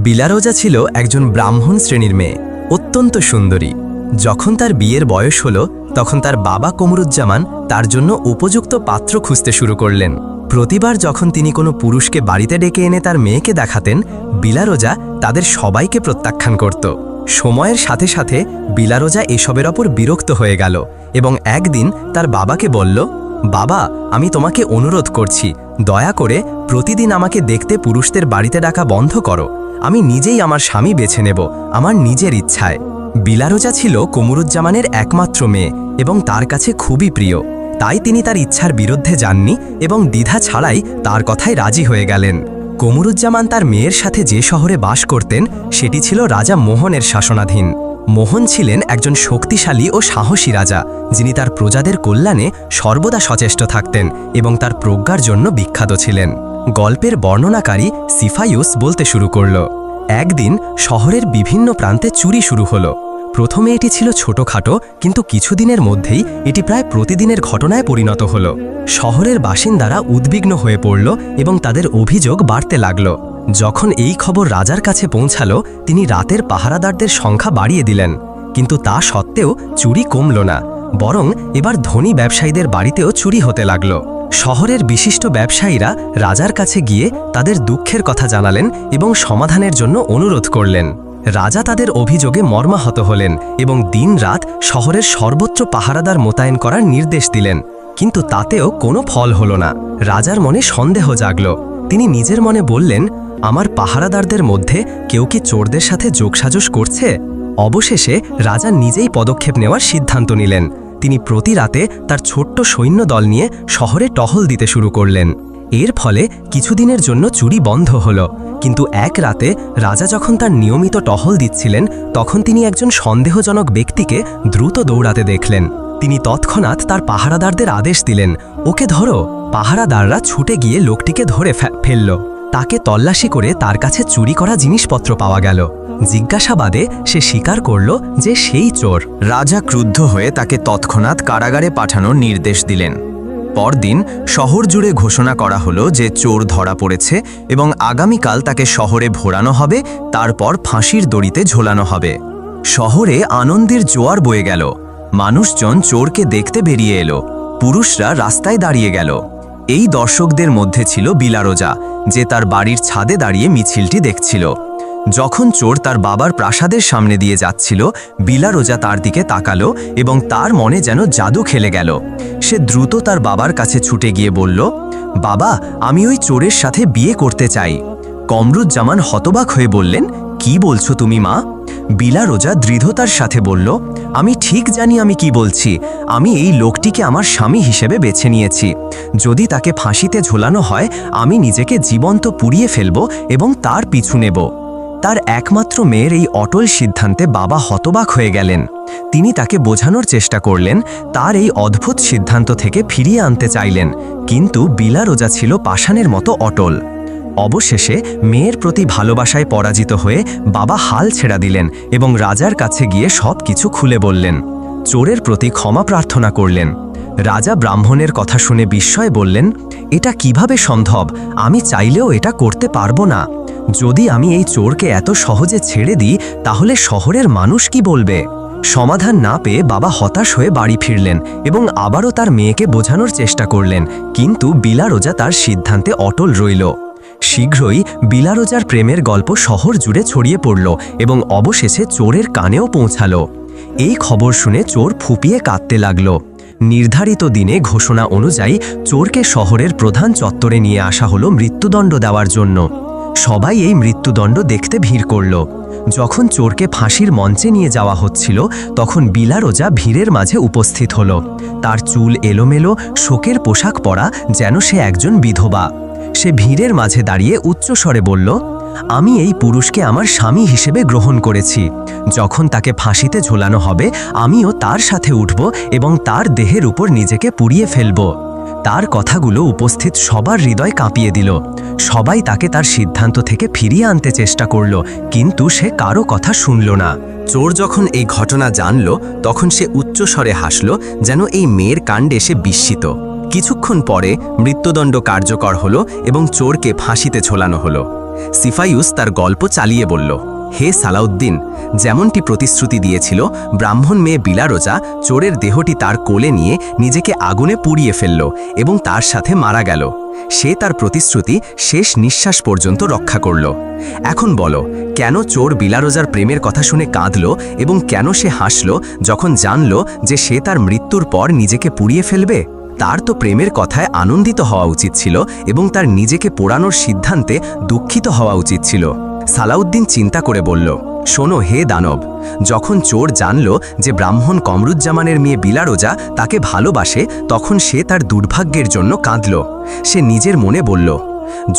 বিলারোজা ছিল একজন ব্রাহ্মণ শ্রেণীর মেয়ে, অত্যন্ত সুন্দরী। যখন তার বিয়ের বয়স হলো তখন তার বাবা কমরুজ্জামান তার জন্য উপযুক্ত পাত্র খুঁজতে শুরু করলেন। প্রতিবার যখন তিনি কোনো পুরুষকে বাড়িতে ডেকে এনে তার মেয়েকে দেখাতেন, বিলারোজা তাদের সবাইকে প্রত্যাখ্যান করত। সময়ের সাথে সাথে বিলারোজা এসবের ওপর বিরক্ত হয়ে গেল এবং একদিন তার বাবাকে বলল, বাবা, আমি তোমাকে অনুরোধ করছি, দয়া করে প্রতিদিন আমাকে দেখতে পুরুষদের বাড়িতে ডাকা বন্ধ করো। আমি নিজেই আমার স্বামী বেছে নেব, আমার নিজের ইচ্ছায়। বিলারোজা ছিল কমরুজ্জামানের একমাত্র মেয়ে এবং তার কাছে খুবই প্রিয়। তাই তিনি তার ইচ্ছার বিরুদ্ধে যাননি এবং দ্বিধা ছাড়াই তার কথায় রাজি হয়ে গেলেন। কমরুজ্জামান তার মেয়ের সাথে যে শহরে বাস করতেন সেটি ছিল রাজা মোহনের শাসনাধীন। মোহন ছিলেন একজন শক্তিশালী ও সাহসী রাজা, যিনি তার প্রজাদের কল্যাণে সর্বদা সচেষ্ট থাকতেন এবং তার প্রজ্ঞার জন্য বিখ্যাত ছিলেন। গল্পের বর্ণনাকারী সিফাইউস বলতে শুরু করল, একদিন শহরের বিভিন্ন প্রান্তে চুরি শুরু হলো। প্রথমে এটি ছিল ছোটখাটো, কিন্তু কিছুদিনের মধ্যেই এটি প্রায় প্রতিদিনের ঘটনায় পরিণত হল। শহরের বাসিন্দারা উদ্বিগ্ন হয়ে পড়ল এবং তাদের অভিযোগ বাড়তে লাগল। যখন এই খবর রাজার কাছে পৌঁছালো, তিনি রাতের পাহারাদারদের সংখ্যা বাড়িয়ে দিলেন। কিন্তু তা সত্ত্বেও চুরি কমল না, বরং এবার ধনী ব্যবসায়ীদের বাড়িতেও চুরি হতে লাগল। শহরের বিশিষ্ট ব্যবসায়ীরা রাজার কাছে গিয়ে তাদের দুঃখের কথা জানালেন এবং সমাধানের জন্য অনুরোধ করলেন। রাজা তাদের অভিযোগে মর্মাহত হলেন এবং দিনরাত শহরের সর্বত্র পাহারাদার মোতায়েন করার নির্দেশ দিলেন। কিন্তু তাতেও কোনো ফল হলো না। রাজার মনে সন্দেহ জাগল। তিনি নিজের মনে বললেন, আমার পাহারাদারদের মধ্যে কেউ কি চোরদের সাথে যোগসাজশ করছে? অবশেষে রাজা নিজেই পদক্ষেপ নেওয়ার সিদ্ধান্ত নিলেন। তিনি প্রতি রাতে তার ছোট্ট সৈন্যদল নিয়ে শহরে টহল দিতে শুরু করলেন। এর ফলে কিছুদিনের জন্য চুরি বন্ধ হলো। কিন্তু এক রাতে রাজা যখন তার নিয়মিত টহল দিচ্ছিলেন, তখন তিনি একজন সন্দেহজনক ব্যক্তিকে দ্রুত দৌড়াতে দেখলেন। তিনি তৎক্ষণাৎ তার পাহারাদারদের আদেশ দিলেন, ওকে ধরো। পাহারাদাররা ছুটে গিয়ে লোকটিকে ধরে ফেলল। তাকে তল্লাশি করে তার কাছে চুরি করা জিনিসপত্র পাওয়া গেল। জিজ্ঞাসাবাদে সে স্বীকার করল যে সেই চোর। রাজা ক্রুদ্ধ হয়ে তাকে তৎক্ষণাৎ কারাগারে পাঠানোর নির্দেশ দিলেন। পরদিন শহর জুড়ে ঘোষণা করা হলো যে চোর ধরা পড়েছে এবং আগামীকাল তাকে শহরে ভোরানো হবে, তারপর ফাঁসির দড়িতে ঝোলানো হবে। শহরে আনন্দের জোয়ার বয়ে গেল। মানুষজন চোরকে দেখতে বেরিয়ে এলো। পুরুষরা রাস্তায় দাঁড়িয়ে গেল। এই দর্শকদের মধ্যে ছিল বিলারোজা, যে তার বাড়ির ছাদে দাঁড়িয়ে মিছিলটি দেখছিল। যখন চোর তার বাবার প্রাসাদের সামনে দিয়ে যাচ্ছিল, বিলারোজা তার দিকে তাকালো এবং তার মনে যেন জাদু খেলে গেল। সে দ্রুত তার বাবার কাছে ছুটে গিয়ে বলল, বাবা, আমি ওই চোরের সাথে বিয়ে করতে চাই। কমরুজ্জামান হতবাক হয়ে বললেন, কি বলছো তুমি মা? বিলারোজা দৃঢ়তার সাথে বলল, আমি ঠিক জানি আমি কি বলছি। আমি এই লোকটিকে আমার স্বামী হিসেবে বেছে নিয়েছি। যদি তাকে ফাঁসিতে ঝোলানো হয়, আমি নিজেকে জীবন্ত পুড়িয়ে ফেলব এবং তার পিছু নেব। তার একমাত্র মেয়ের এই অটল সিদ্ধান্তে বাবা হতবাক হয়ে গেলেন। তিনি তাকে বোঝানোর চেষ্টা করলেন, তার এই অদ্ভুত সিদ্ধান্ত থেকে ফিরিয়ে আনতে চাইলেন, কিন্তু বিলারোজা ছিল পাষাণের মতো অটল। অবশেষে মেয়ের প্রতি ভালোবাসায় পরাজিত হয়ে বাবা হাল ছেড়ে দিলেন এবং রাজার কাছে গিয়ে সব কিছু খুলে বললেন। চোরের প্রতি ক্ষমা প্রার্থনা করলেন। রাজা ব্রাহ্মণের কথা শুনে বিস্ময়ে বললেন, এটা কিভাবে সম্ভব? আমি চাইলেও এটা করতে পারবো না। যদি আমি এই চোরকে এত সহজে ছেড়ে দিই, তাহলে শহরের মানুষ কি বলবে? সমাধান না পেয়ে বাবা হতাশ হয়ে বাড়ি ফিরলেন এবং আবারও তার মেয়েকে বোঝানোর চেষ্টা করলেন, কিন্তু বিলারোজা তার সিদ্ধান্তে অটল রইল। শীঘ্রই বিলারোজার প্রেমের গল্প শহর জুড়ে ছড়িয়ে পড়ল এবং অবশেষে চোরের কানেও পৌঁছালো। এই খবর শুনে চোর ফুঁপিয়ে কাঁদতে লাগল। নির্ধারিত দিনে ঘোষণা অনুযায়ী চোরকে শহরের প্রধান চত্বরে নিয়ে আসা হলো মৃত্যুদণ্ড দেওয়ার জন্য। সবাই এই মৃত্যুদণ্ড দেখতে ভিড় করল। যখন চোরকে ফাঁসির মঞ্চে নিয়ে যাওয়া হচ্ছিল, তখন বিলারোজা ভিড়ের মাঝে উপস্থিত হল। তার চুল এলোমেলো, শোকের পোশাক পরা, যেন সে একজন বিধবা। সে ভিড়ের মাঝে দাঁড়িয়ে উচ্চস্বরে বলল, আমি এই পুরুষকে আমার স্বামী হিসেবে গ্রহণ করেছি। যখন তাকে ফাঁসিতে ঝোলানো হবে, আমিও তার সাথে উঠব এবং তার দেহের উপর নিজেকে পুড়িয়ে ফেলব। তার কথাগুলো উপস্থিত সবার হৃদয় কাঁপিয়ে দিল। সবাই তাকে তার সিদ্ধান্ত থেকে ফিরিয়ে আনতে চেষ্টা করল, কিন্তু সে কারো কথা শুনল না। চোর যখন এই ঘটনা জানল, তখন সে উচ্চস্বরে হাসল, যেন এই মেয়ের কাণ্ডে সে বিস্মিত। কিছুক্ষণ পরে মৃত্যুদণ্ড কার্যকর হলো এবং চোরকে ফাঁসিতে ঝোলানো হলো। সিফাইউস তার গল্প চালিয়ে বলল, হে সালাউদ্দিন, যেমনটি প্রতিশ্রুতি দিয়েছিল, ব্রাহ্মণ মেয়ে বিলারোজা চোরের দেহটি তার কোলে নিয়ে নিজেকে আগুনে পুড়িয়ে ফেলল এবং তার সাথে মারা গেল। সে তার প্রতিশ্রুতি শেষ নিঃশ্বাস পর্যন্ত রক্ষা করল। এখন বলো, কেন চোর বিলারোজার প্রেমের কথা শুনে কাঁদল এবং কেন সে হাসল যখন জানল যে সে তার মৃত্যুর পর নিজেকে পুড়িয়ে ফেলবে? তার তো প্রেমের কথায় আনন্দিত হওয়া উচিত ছিল এবং তার নিজেকে পোড়ানোর সিদ্ধান্তে দুঃখিত হওয়া উচিত ছিল। সালাউদ্দিন চিন্তা করে বলল, শোনো হে দানব, যখন চোর জানল যে ব্রাহ্মণ কমরুজ্জামানের মেয়ে বিলারোজা তাকে ভালোবাসে, তখন সে তার দুর্ভাগ্যের জন্য কাঁদল। সে নিজের মনে বলল,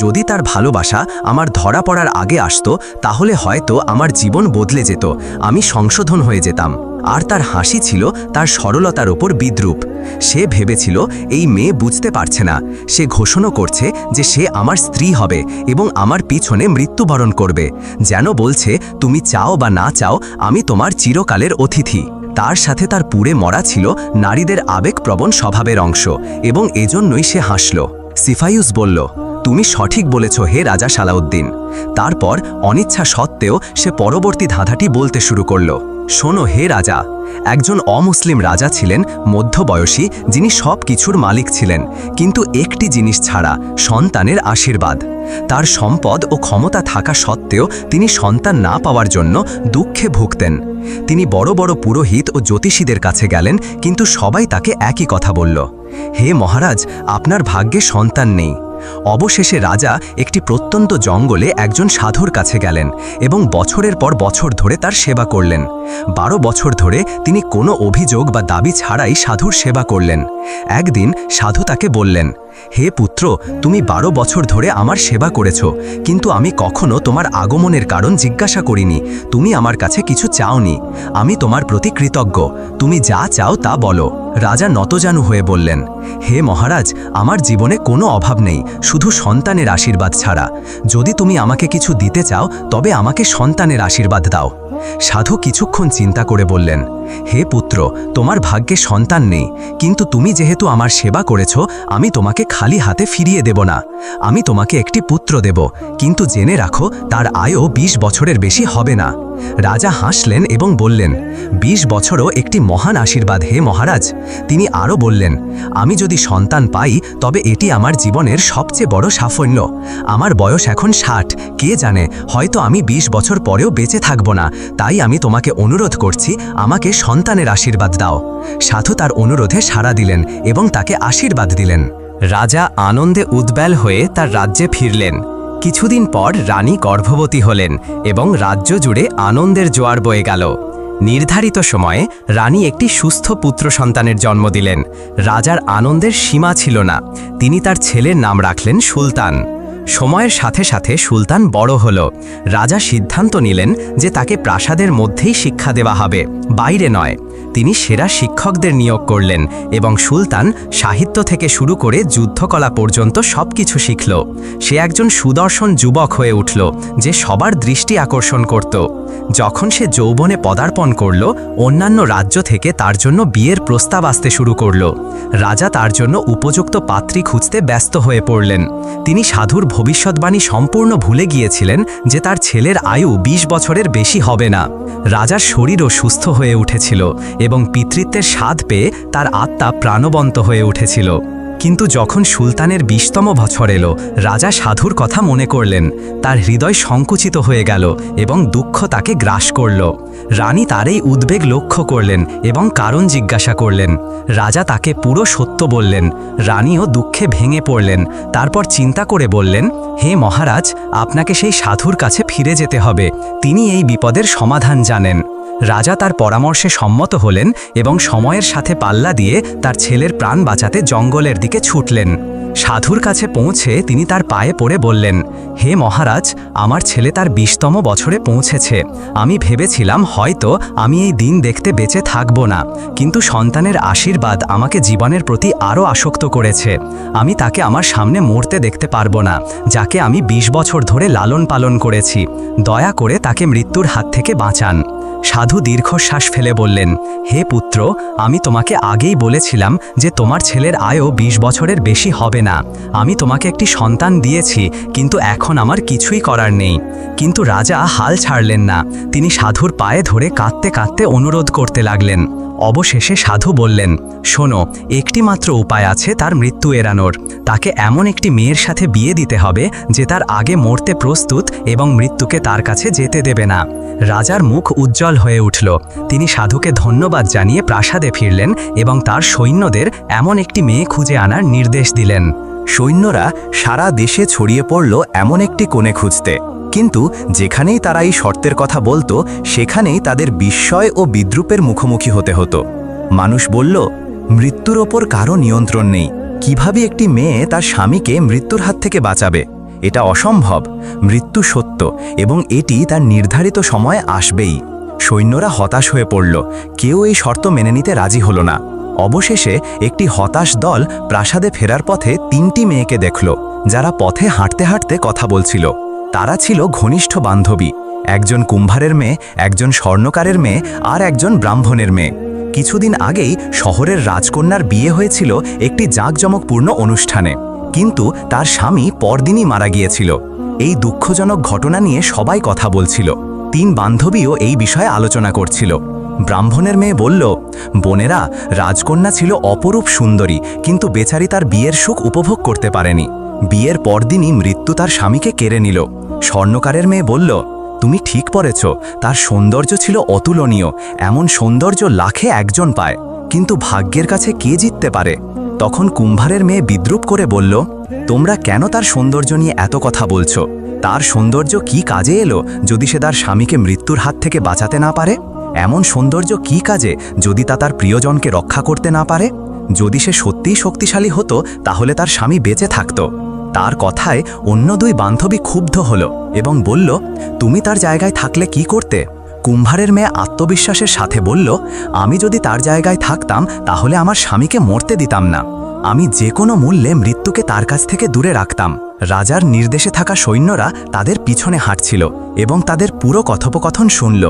যদি তার ভালোবাসা আমার ধরা পড়ার আগে আসতো তাহলে হয়তো আমার জীবন বদলে যেত, আমি সংশোধন হয়ে যেতাম। আর তার হাসি ছিল তার সরলতার ওপর বিদ্রূপ। সে ভেবেছিল এই মেয়ে বুঝতে পারছে না, সে ঘোষণা করছে যে সে আমার স্ত্রী হবে এবং আমার পিছনে মৃত্যুবরণ করবে, যেন বলছে তুমি চাও বা না চাও আমি তোমার চিরকালের অতিথি। তার সাথে তার পুড়ে মরা ছিল নারীদের আবেগপ্রবণ স্বভাবের অংশ এবং এজন্যই সে হাসল। সিফাইউস বলল, তুমি সঠিক বলেছ হে রাজা সালাউদ্দিন। তারপর অনিচ্ছা সত্ত্বেও সে পরবর্তী ধাঁধাটি বলতে শুরু করল, শোনো হে রাজা, একজন অমুসলিম রাজা ছিলেন, মধ্যবয়সী, যিনি সব কিছুর মালিক ছিলেন, কিন্তু একটি জিনিস ছাড়া, সন্তানের আশীর্বাদ। তার সম্পদ ও ক্ষমতা থাকা সত্ত্বেও তিনি সন্তান না পাওয়ার জন্য দুঃখে ভুগতেন। তিনি বড় বড় পুরোহিত ও জ্যোতিষীদের কাছে গেলেন, কিন্তু সবাই তাকে একই কথা বলল, হে মহারাজ, আপনার ভাগ্যে সন্তান নেই। অবশেষে রাজা একটি প্রত্যন্ত জঙ্গলে একজন সাধুর কাছে গেলেন এবং বছরের পর বছর ধরে তার সেবা করলেন। 12 বছর ধরে তিনি কোনো অভিযোগ বা দাবি ছাড়াই সাধুর সেবা করলেন। একদিন সাধু তাকে বললেন, হে পুত্র, তুমি 12 বছর ধরে আমার সেবা করেছ, কিন্তু আমি কখনো তোমার আগমনের কারণ জিজ্ঞাসা করিনি। তুমি আমার কাছে কিছু চাওনি। আমি তোমার প্রতি কৃতজ্ঞ। তুমি যা চাও তা বলো। রাজা নতজানু হয়ে বললেন, হে মহারাজ, আমার জীবনে কোনো অভাব নেই, শুধু সন্তানের আশীর্বাদ ছাড়া। যদি তুমি আমাকে কিছু দিতে চাও তবে আমাকে সন্তানের আশীর্বাদ দাও। সাধু কিছুক্ষণ চিন্তা করে বললেন, হে পুত্র, তোমার ভাগ্যে সন্তান নেই, কিন্তু তুমি যেহেতু আমার সেবা করেছ, আমি তোমাকে খালি হাতে ফিরিয়ে দেব না। আমি তোমাকে একটি পুত্র দেব, কিন্তু জেনে রাখো তার আয়ও 20 বছরের বেশি হবে না। রাজা হাসলেন এবং বললেন, 20 বছরও একটি মহান আশীর্বাদ হে মহারাজ। তিনি আরও বললেন, আমি যদি সন্তান পাই তবে এটি আমার জীবনের সবচেয়ে বড় সাফল্য। আমার বয়স এখন 60, কে জানে হয়তো আমি 20 বছর পরেও বেঁচে থাকব না। তাই আমি তোমাকে অনুরোধ করছি, আমাকে সন্তানের আশীর্বাদ দাও। সাধু তার অনুরোধে সাড়া দিলেন এবং তাকে আশীর্বাদ দিলেন। রাজা আনন্দে উদ্বেল হয়ে তার রাজ্যে ফিরলেন। কিছুদিন পর রানী গর্ভবতী হলেন এবং রাজ্য জুড়ে আনন্দের জোয়ার বয়ে গেল। নির্ধারিত সময়ে রানী একটি সুস্থ পুত্র সন্তানের জন্ম দিলেন। রাজার আনন্দের সীমা ছিল না। তিনি তার ছেলের নাম রাখলেন সুলতান। সময়ের সাথে সাথে সুলতান বড় হল। রাজা সিদ্ধান্ত নিলেন যে তাকে প্রাসাদের মধ্যেই শিক্ষা দেওয়া হবে, বাইরে নয়। তিনি সেরা শিক্ষকদের নিয়োগ করলেন এবং সুলতান সাহিত্য থেকে শুরু করে যুদ্ধকলা পর্যন্ত সবকিছু শিখল। সে একজন সুদর্শন যুবক হয়ে উঠল যে সবার দৃষ্টি আকর্ষণ করত। যখন সে যৌবনে পদার্পণ করল, অন্যান্য রাজ্য থেকে তার জন্য বিয়ের প্রস্তাব আসতে শুরু করল। রাজা তার জন্য উপযুক্ত পাত্রী খুঁজতে ব্যস্ত হয়ে পড়লেন। তিনি সাধুর ভবিষ্যৎবাণী সম্পূর্ণ ভুলে গিয়েছিলেন যে তার ছেলের আয়ু 20 বছরের বেশি হবে না। রাজার শরীরও সুস্থ হয়ে উঠেছিল এবং পিতৃত্বের স্বাদ পেয়ে তার আত্মা প্রাণবন্ত হয়ে উঠেছিল। কিন্তু যখন সুলতানের 20তম বছর এলো, রাজা সাধুর কথা মনে করলেন। তার হৃদয় সংকুচিত হয়ে গেল এবং দুঃখ তাকে গ্রাস করল। রানী তার এই উদ্বেগ লক্ষ্য করলেন এবং কারণ জিজ্ঞাসা করলেন। রাজা তাকে পুরো সত্য বললেন। রানীও দুঃখে ভেঙে পড়লেন। তারপর চিন্তা করে বললেন, হে মহারাজ, আপনাকে সেই সাধুর কাছে ফিরে যেতে হবে। তিনি এই বিপদের সমাধান জানেন। রাজা তার পরামর্শে সম্মত হলেন এবং সময়ের সাথে পাল্লা দিয়ে তার ছেলের প্রাণ বাঁচাতে জঙ্গলের দিকে ছুটলেন। সাধুর কাছে পৌঁছে তিনি তার পায়ে পড়ে বললেন, হে মহারাজ, আমার ছেলে তার 20তম বছরে পৌঁছেছে। আমি ভেবেছিলাম হয়তো আমি এই দিন দেখতে বেঁচে থাকব না, কিন্তু সন্তানের আশীর্বাদ আমাকে জীবনের প্রতি আরও আসক্ত করেছে। আমি তাকে আমার সামনে মরতে দেখতে পারবো না, যাকে আমি 20 বছর ধরে লালন পালন করেছি। দয়া করে তাকে মৃত্যুর হাত থেকে বাঁচান। সাধু দীর্ঘশ্বাস ফেলে বললেন, হে পুত্র, আমি তোমাকে আগেই বলেছিলাম যে তোমার ছেলের আয়ও 20 বছরের বেশি হবে না। না। আমি তোমাকে একটি সন্তান দিয়েছি, কিন্তু এখন আমার কিছুই করার নেই। কিন্তু রাজা হাল ছাড়লেন না। তিনি সাধুর পায়ে ধরে কাঁদতে কাঁদতে অনুরোধ করতে লাগলেন। অবশেষে সাধু বললেন, শোনো, একটি মাত্র উপায় আছে তার মৃত্যু এড়ানোর। তাকে এমন একটি মেয়ের সাথে বিয়ে দিতে হবে যে তার আগে মরতে প্রস্তুত এবং মৃত্যুকে তার কাছে যেতে দেবে না। রাজার মুখ উজ্জ্বল হয়ে উঠল। তিনি সাধুকে ধন্যবাদ জানিয়ে প্রাসাদে ফিরলেন এবং তার সৈন্যদের এমন একটি মেয়ে খুঁজে আনার নির্দেশ দিলেন। সৈন্যরা সারা দেশে ছড়িয়ে পড়ল এমন একটি কোণে খুঁজতে, কিন্তু যেখানেই তারা এই শর্তের কথা বলতো সেখানেই তাদের বিস্ময় ও বিদ্রুপের মুখোমুখি হতে হতো। মানুষ বলল, মৃত্যুর ওপর কারো নিয়ন্ত্রণ নেই। কিভাবে একটি মেয়ে তার স্বামীকে মৃত্যুর হাত থেকে বাঁচাবে? এটা অসম্ভব। মৃত্যু সত্য এবং এটি তার নির্ধারিত সময়ে আসবেই। সৈন্যরা হতাশ হয়ে পড়ল। কেউ এই শর্ত মেনে নিতে রাজি হলো না। অবশেষে একটি হতাশ দল প্রাসাদে ফেরার পথে 3টি মেয়েকে দেখল, যারা পথে হাঁটতে হাঁটতে কথা বলছিল। তারা ছিল ঘনিষ্ঠ বান্ধবী। একজন কুম্ভারের মেয়ে, একজন স্বর্ণকারের মেয়ে আর একজন ব্রাহ্মণের মেয়ে। কিছুদিন আগেই শহরের রাজকন্যার বিয়ে হয়েছিল একটি জাঁকজমকপূর্ণ অনুষ্ঠানে, কিন্তু তার স্বামী পরদিনই মারা গিয়েছিল। এই দুঃখজনক ঘটনা নিয়ে সবাই কথা বলছিল। 3 বান্ধবীও এই বিষয়ে আলোচনা করছিল। ব্রাহ্মণের মেয়ে বলল, বোনেরা, রাজকন্যা ছিল অপরূপ সুন্দরী, কিন্তু বেচারি তার বিয়ের সুখ উপভোগ করতে পারেনি। বিয়ের পরদিনই মৃত্যু তার স্বামীকে কেড়ে নিল। স্বর্ণকারের মেয়ে বলল, তুমি ঠিক পড়েছ, তার সৌন্দর্য ছিল অতুলনীয়। এমন সৌন্দর্য লাখে একজন পায়, কিন্তু ভাগ্যের কাছে কে জিততে পারে? তখন কুম্ভারের মেয়ে বিদ্রুপ করে বলল, তোমরা কেন তার সৌন্দর্য নিয়ে এত কথা বলছো? তার সৌন্দর্য কি কাজে এলো যদি সে তার স্বামীকে মৃত্যুর হাত থেকে বাঁচাতে না পারে? এমন সৌন্দর্য কি কাজে যদি তা তার প্রিয়জনকে রক্ষা করতে না পারে? যদি সে সত্যিই শক্তিশালী হতো তাহলে তার স্বামী বেঁচে থাকত। তার কথায় অন্য 2 বান্ধবী ক্ষুব্ধ হলো এবং বলল, তুমি তার জায়গায় থাকলে কি করতে? কুম্ভারের মেয়ে আত্মবিশ্বাসের সাথে বলল, আমি যদি তার জায়গায় থাকতাম তাহলে আমার স্বামীকে মরতে দিতাম না। আমি যে কোনো মূল্যে মৃত্যুকে তার কাছ থেকে দূরে রাখতাম। রাজার নির্দেশে থাকা সৈন্যরা তাদের পিছনে হাঁটছিল এবং তাদের পুরো কথোপকথন শুনল।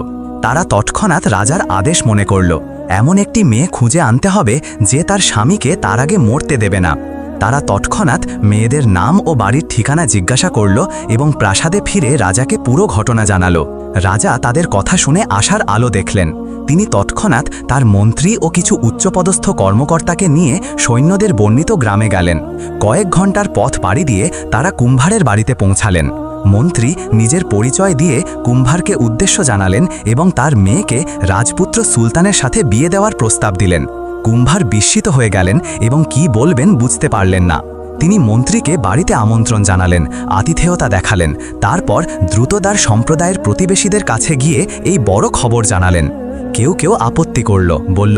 তারা তৎক্ষণাৎ রাজার আদেশ মনে করল, এমন একটি মেয়ে খুঁজে আনতে হবে যে তার স্বামীকে তার আগে মরতে দেবে না। তারা তৎক্ষণাৎ মেয়েদের নাম ও বাড়ির ঠিকানা জিজ্ঞাসা করল এবং প্রাসাদে ফিরে রাজাকে পুরো ঘটনা জানালো। রাজা তাদের কথা শুনে আশার আলো দেখলেন। তিনি তৎক্ষণাৎ তার মন্ত্রী ও কিছু উচ্চপদস্থ কর্মকর্তাকে নিয়ে সৈন্যদের বর্ণিত গ্রামে গেলেন। কয়েক ঘন্টার পথ পাড়ি দিয়ে তারা কুম্ভারের বাড়িতে পৌঁছালেন। মন্ত্রী নিজের পরিচয় দিয়ে কুম্ভারকে উদ্দেশ্য জানালেন এবং তার মেয়েকে রাজপুত্র সুলতানের সাথে বিয়ে দেওয়ার প্রস্তাব দিলেন। কুম্ভার বিস্মিত হয়ে গেলেন এবং কি বলবেন বুঝতে পারলেন না। তিনি মন্ত্রীকে বাড়িতে আমন্ত্রণ জানালেন, আতিথেয়তা দেখালেন। তারপর দ্রুতদার সম্প্রদায়ের প্রতিবেশীদের কাছে গিয়ে এই বড় খবর জানালেন। কেউ কেউ আপত্তি করল, বলল,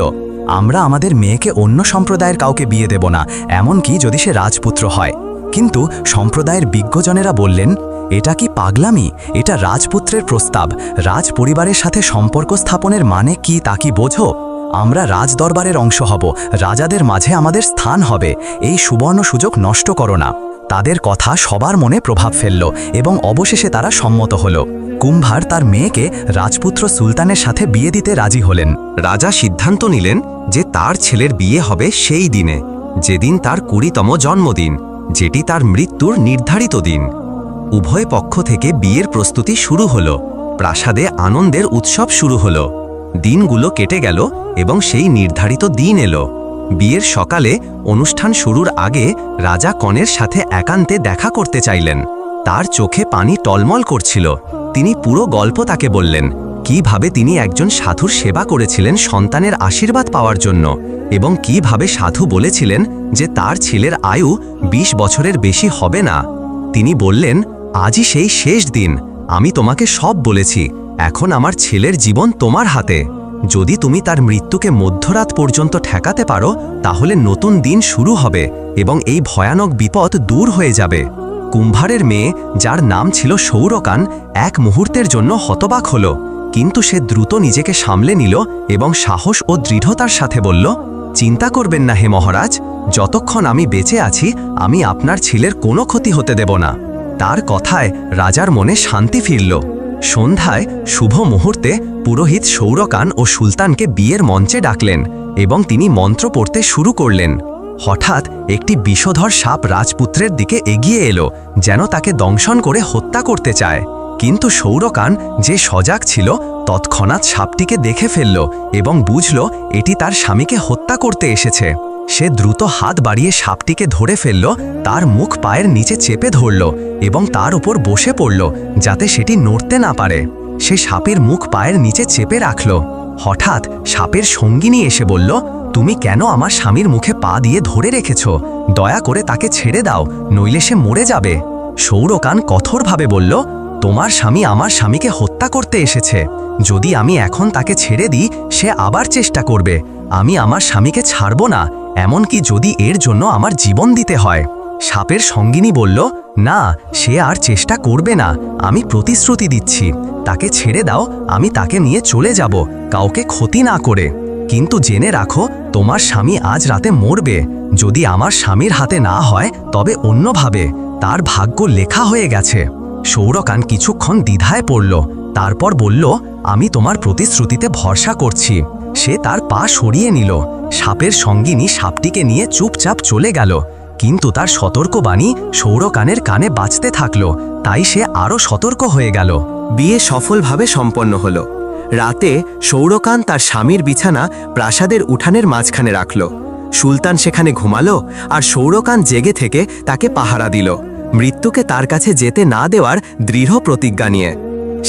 আমরা আমাদের মেয়েকে অন্য সম্প্রদায়ের কাউকে বিয়ে দেব না, এমনকি যদি সে রাজপুত্র হয়। কিন্তু সম্প্রদায়ের বিজ্ঞজনেরা বললেন, এটা কি পাগলামি? এটা রাজপুত্রের প্রস্তাব। রাজ পরিবারের সাথে সম্পর্ক স্থাপনের মানে কি তা কি বোঝো? আমরা রাজদরবারের অংশ হব, রাজাদের মাঝে আমাদের স্থান হবে। এই সুবর্ণ সুযোগ নষ্ট করো না। তাদের কথা সবার মনে প্রভাব ফেলল এবং অবশেষে তারা সম্মত হল। কুম্ভার তার মেয়েকে রাজপুত্র সুলতানের সাথে বিয়ে দিতে রাজি হলেন। রাজা সিদ্ধান্ত নিলেন যে তার ছেলের বিয়ে হবে সেই দিনে, যেদিন তার 20তম জন্মদিন, যেটি তার মৃত্যুর নির্ধারিত দিন। উভয় পক্ষ থেকে বিয়ের প্রস্তুতি শুরু হলো। প্রাসাদে আনন্দের উৎসব শুরু হলো। দিনগুলো কেটে গেল এবং সেই নির্ধারিত দিন এলো। বিয়ের সকালে অনুষ্ঠান শুরুর আগে রাজা কনের সাথে একান্তে দেখা করতে চাইলেন। তার চোখে পানি টলমল করছিল। তিনি পুরো গল্প তাকে বললেন, কিভাবে তিনি একজন সাধুর সেবা করেছিলেন সন্তানের আশীর্বাদ পাওয়ার জন্য, এবং কিভাবে সাধু বলেছিলেন যে তার ছেলের আয়ু 20 বছরের বেশি হবে না। তিনি বললেন, আজই সেই শেষ দিন। আমি তোমাকে সব বলেছি। এখন আমার ছেলের জীবন তোমার হাতে। যদি তুমি তার মৃত্যুকে মধ্যরাত পর্যন্ত ঠেকাতে পারো তাহলে নতুন দিন শুরু হবে এবং এই ভয়ানক বিপদ দূর হয়ে যাবে। কুম্ভারের মেয়ে, যার নাম ছিল সৌরকান, এক মুহূর্তের জন্য হতবাক হল, কিন্তু সে দ্রুত নিজেকে সামলে নিল এবং সাহস ও দৃঢ়তার সাথে বলল, চিন্তা করবেন না হে মহারাজ, যতক্ষণ আমি বেঁচে আছি আমি আপনার ছেলের কোনো ক্ষতি হতে দেব না। তার কথায় রাজার মনে শান্তি ফিরল। সন্ধ্যায় শুভ মুহূর্তে পুরোহিত সৌরকান ও সুলতানকে বিয়ের মঞ্চে ডাকলেন এবং তিনি মন্ত্র পড়তে শুরু করলেন। হঠাৎ একটি বিষধর সাপ রাজপুত্রের দিকে এগিয়ে এলো, যেন তাকে দংশন করে হত্যা করতে চায়। কিন্তু সৌরকান, যে সজাগ ছিল, তৎক্ষণাৎ সাপটিকে দেখে ফেলল এবং বুঝল এটি তার স্বামীকে হত্যা করতে এসেছে। সে দ্রুত হাত বাড়িয়ে সাপটিকে ধরে ফেলল, তার মুখ পায়ের নিচে চেপে ধরল এবং তার উপর বসে পড়ল, যাতে সেটি নড়তে না পারে। সে সাপের মুখ পায়ের নিচে চেপে রাখল। হঠাৎ সাপের সঙ্গিনী এসে বলল, তুমি কেন আমার স্বামীর মুখে পা দিয়ে ধরে রেখেছ? দয়া করে তাকে ছেড়ে দাও, নইলে সে মরে যাবে। সৌরকান কঠোরভাবে বলল, তোমার স্বামী আমার স্বামীকে হত্যা করতে এসেছে। যদি আমি এখন তাকে ছেড়ে দিই, সে আবার চেষ্টা করবে। আমি আমার স্বামীকে ছাড়ব না, এমনকি যদি এর জন্য আমার জীবন দিতে হয়। সাপের সঙ্গিনী বলল, না, সে আর চেষ্টা করবে না, আমি প্রতিশ্রুতি দিচ্ছি। তাকে ছেড়ে দাও, আমি তাকে নিয়ে চলে যাব, কাউকে ক্ষতি না করে। কিন্তু জেনে রাখো, তোমার স্বামী আজ রাতে মরবে। যদি আমার স্বামীর হাতে না হয়, তবে অন্যভাবে। তার ভাগ্য লেখা হয়ে গেছে। সৌরকান কিছুক্ষণ দ্বিধায় পড়ল, তারপর বলল, আমি তোমার প্রতিশ্রুতিতে ভরসা করছি। সে তার পা সরিয়ে নিল। সাপের সঙ্গিনী সাপটিকে নিয়ে চুপচাপ চলে গেল। কিন্তু তার সতর্কবাণী সৌরকানের কানে বাজতে থাকল, তাই সে আরও সতর্ক হয়ে গেল। বিয়ে সফলভাবে সম্পন্ন হল। রাতে সৌরকান তার স্বামীর বিছানা প্রাসাদের উঠানের মাঝখানে রাখল। সুলতান সেখানে ঘুমালো, আর সৌরকান জেগে থেকে তাকে পাহারা দিল, মৃত্যুকে তার কাছে যেতে না দেওয়ার দৃঢ় প্রতিজ্ঞা নিয়ে।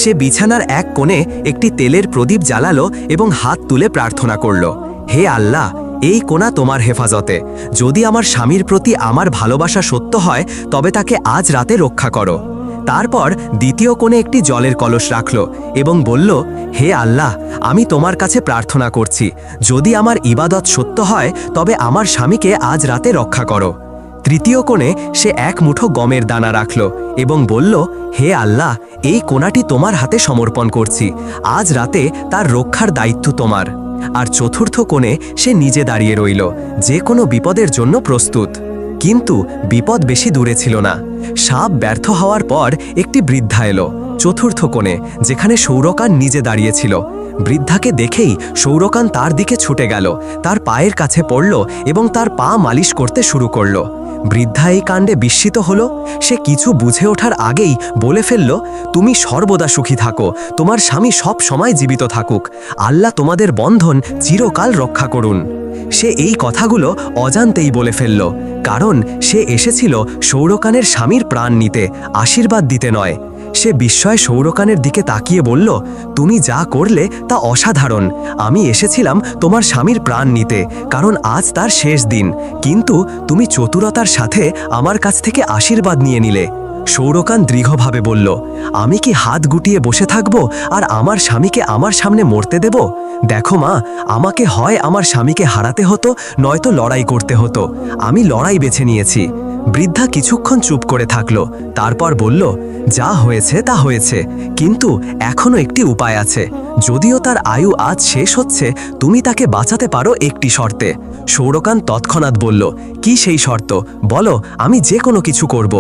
সে বিছানার এক কোণে একটি তেলের প্রদীপ জ্বালালো এবং হাত তুলে প্রার্থনা করল, হে আল্লাহ, এই কোণা তোমার হেফাজতে। যদি আমার স্বামীর প্রতি আমার ভালোবাসা সত্য হয়, তবে তাকে আজ রাতে রক্ষা করো। তারপর দ্বিতীয় কোণে একটি জলের কলস রাখল এবং বলল, হে আল্লাহ, আমি তোমার কাছে প্রার্থনা করছি, যদি আমার ইবাদত সত্য হয়, তবে আমার স্বামীকে আজ রাতে রক্ষা করো। তৃতীয় কোণে সে এক মুঠো গমের দানা রাখল এবং বলল, হে আল্লাহ, এই কোণাটি তোমার হাতে সমর্পণ করছি, আজ রাতে তার রক্ষার দায়িত্ব তোমার। আর চতুর্থ কোণে সে নিজে দাঁড়িয়ে রইল, যে কোনো বিপদের জন্য প্রস্তুত। কিন্তু বিপদ বেশি দূরে ছিল না। সাপ ব্যর্থ হওয়ার পর একটি বৃদ্ধা এলো চতুর্থ কোণে, যেখানে সৌরকান নিজে দাঁড়িয়েছিল। বৃদ্ধাকে দেখেই সৌরকান তার দিকে ছুটে গেল, তার পায়ের কাছে পড়ল এবং তার পা মালিশ করতে শুরু করল। বৃদ্ধা এই কাণ্ডে বিস্মিত হল। সে কিছু বুঝে ওঠার আগেই বলে ফেলল, তুমি সর্বদা সুখী থাকো, তোমার স্বামী সব সময় জীবিত থাকুক, আল্লাহ তোমাদের বন্ধন চিরকাল রক্ষা করুন। সে এই কথাগুলো অজান্তেই বলে ফেলল, কারণ সে এসেছিল সৌরকানের স্বামীর প্রাণ নিতে, আশীর্বাদ দিতে নয়। সে বিস্ময়ে সৌরকানের দিকে তাকিয়ে বলল, তুমি যা করলে তা অসাধারণ। আমি এসেছিলাম তোমার স্বামীর প্রাণ নিতে, কারণ আজ তার শেষ দিন, কিন্তু তুমি চতুরতার সাথে আমার কাছ থেকে আশীর্বাদ নিয়ে নিলে। সৌরকান দৃঢ়ভাবে বলল, আমি কি হাত গুটিয়ে বসে থাকব আর আমার স্বামীকে আমার সামনে মরতে দেব? দেখো মা, আমাকে হয় আমার স্বামীকে হারাতে হতো, নয়তো লড়াই করতে হতো। আমি লড়াই বেছে নিয়েছি। বৃদ্ধা কিছুক্ষণ চুপ করে থাকল, তারপর বলল, যা হয়েছে তা হয়েছে, কিন্তু এখনো একটি উপায় আছে। যদিও তার আয়ু আজ শেষ হচ্ছে, তুমি তাকে বাঁচাতে পারো একটি শর্তে। সৌরকান তৎক্ষণাৎ বলল, কি সেই শর্ত? বলো, আমি যে কোনো কিছু করব।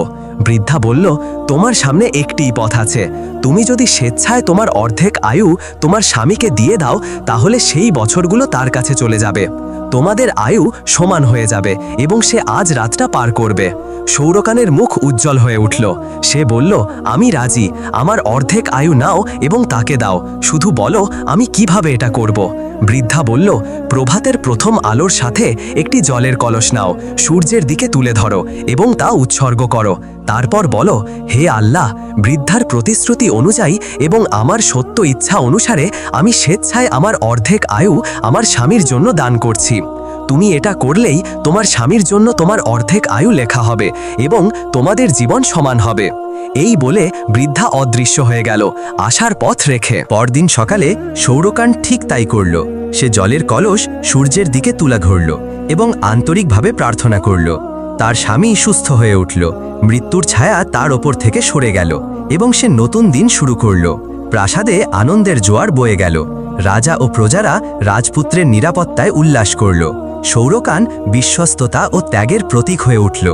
বৃদ্ধা বলল, তোমার সামনে একটিই পথ আছে। তুমি যদি স্বেচ্ছায় তোমার অর্ধেক আয়ু তোমার স্বামীকে দিয়ে দাও, তাহলে সেই বছরগুলো তার কাছে চলে যাবে। তোমাদের আয়ু সমান হয়ে যাবে এবং সে আজ রাতটা পার করবে। সৌরকানের মুখ উজ্জ্বল হয়ে উঠল। সে বলল, আমি রাজি, আমার অর্ধেক আয়ু নাও এবং তাকে দাও, শুধু বলো আমি কিভাবে এটা করব। বৃদ্ধা বলল, প্রভাতের প্রথম আলোর সাথে একটি জলের কলস নাও, সূর্যের দিকে তুলে ধরো এবং তা উৎসর্গ করো। তারপর বলো, হে আল্লাহ, বৃদ্ধার প্রতিশ্রুতি অনুযায়ী এবং আমার সত্য ইচ্ছা অনুসারে আমি স্বেচ্ছায় আমার অর্ধেক আয়ু আমার স্বামীর জন্য দান করছি। তুমি এটা করলেই তোমার স্বামীর জন্য তোমার অর্ধেক আয়ু লেখা হবে এবং তোমাদের জীবন সমান হবে। এই বলে বৃদ্ধা অদৃশ্য হয়ে গেল, আসার পথ রেখে। পরদিন সকালে সৌরকান ঠিক তাই করল। সে জলের কলস সূর্যের দিকে তুলে ধরল এবং আন্তরিকভাবে প্রার্থনা করল। তার স্বামী সুস্থ হয়ে উঠল, মৃত্যুর ছায়া তার ওপর থেকে সরে গেল এবং সে নতুন দিন শুরু করল। প্রাসাদে আনন্দের জোয়ার বয়ে গেল। রাজা ও প্রজারা রাজপুত্রের নিরাপত্তায় উল্লাস করল। সৌরকান বিশ্বস্ততা ও ত্যাগের প্রতীক হয়ে উঠল।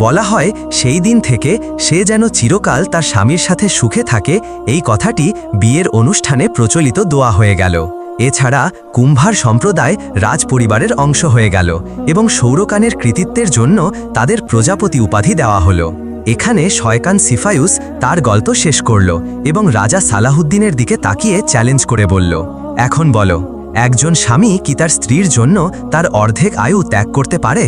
বলা হয়, সেই দিন থেকে সে যেন চিরকাল তার স্বামীর সাথে সুখে থাকে, এই কথাটি বিয়ের অনুষ্ঠানে প্রচলিত দোয়া হয়ে গেল। এছাড়া কুম্ভার সম্প্রদায় রাজ পরিবারের অংশ হয়ে গেল এবং সৌরকানের কৃতিত্বের জন্য তাদের প্রজাপতি উপাধি দেওয়া হলো। এখানে শয়কান সিফায়ুস তার গল্প শেষ করল এবং রাজা সালাহুদ্দিনের দিকে তাকিয়ে চ্যালেঞ্জ করে বলল, এখন বলো, একজন স্বামী কি তার স্ত্রীর জন্য তার অর্ধেক আয়ু ত্যাগ করতে পারে?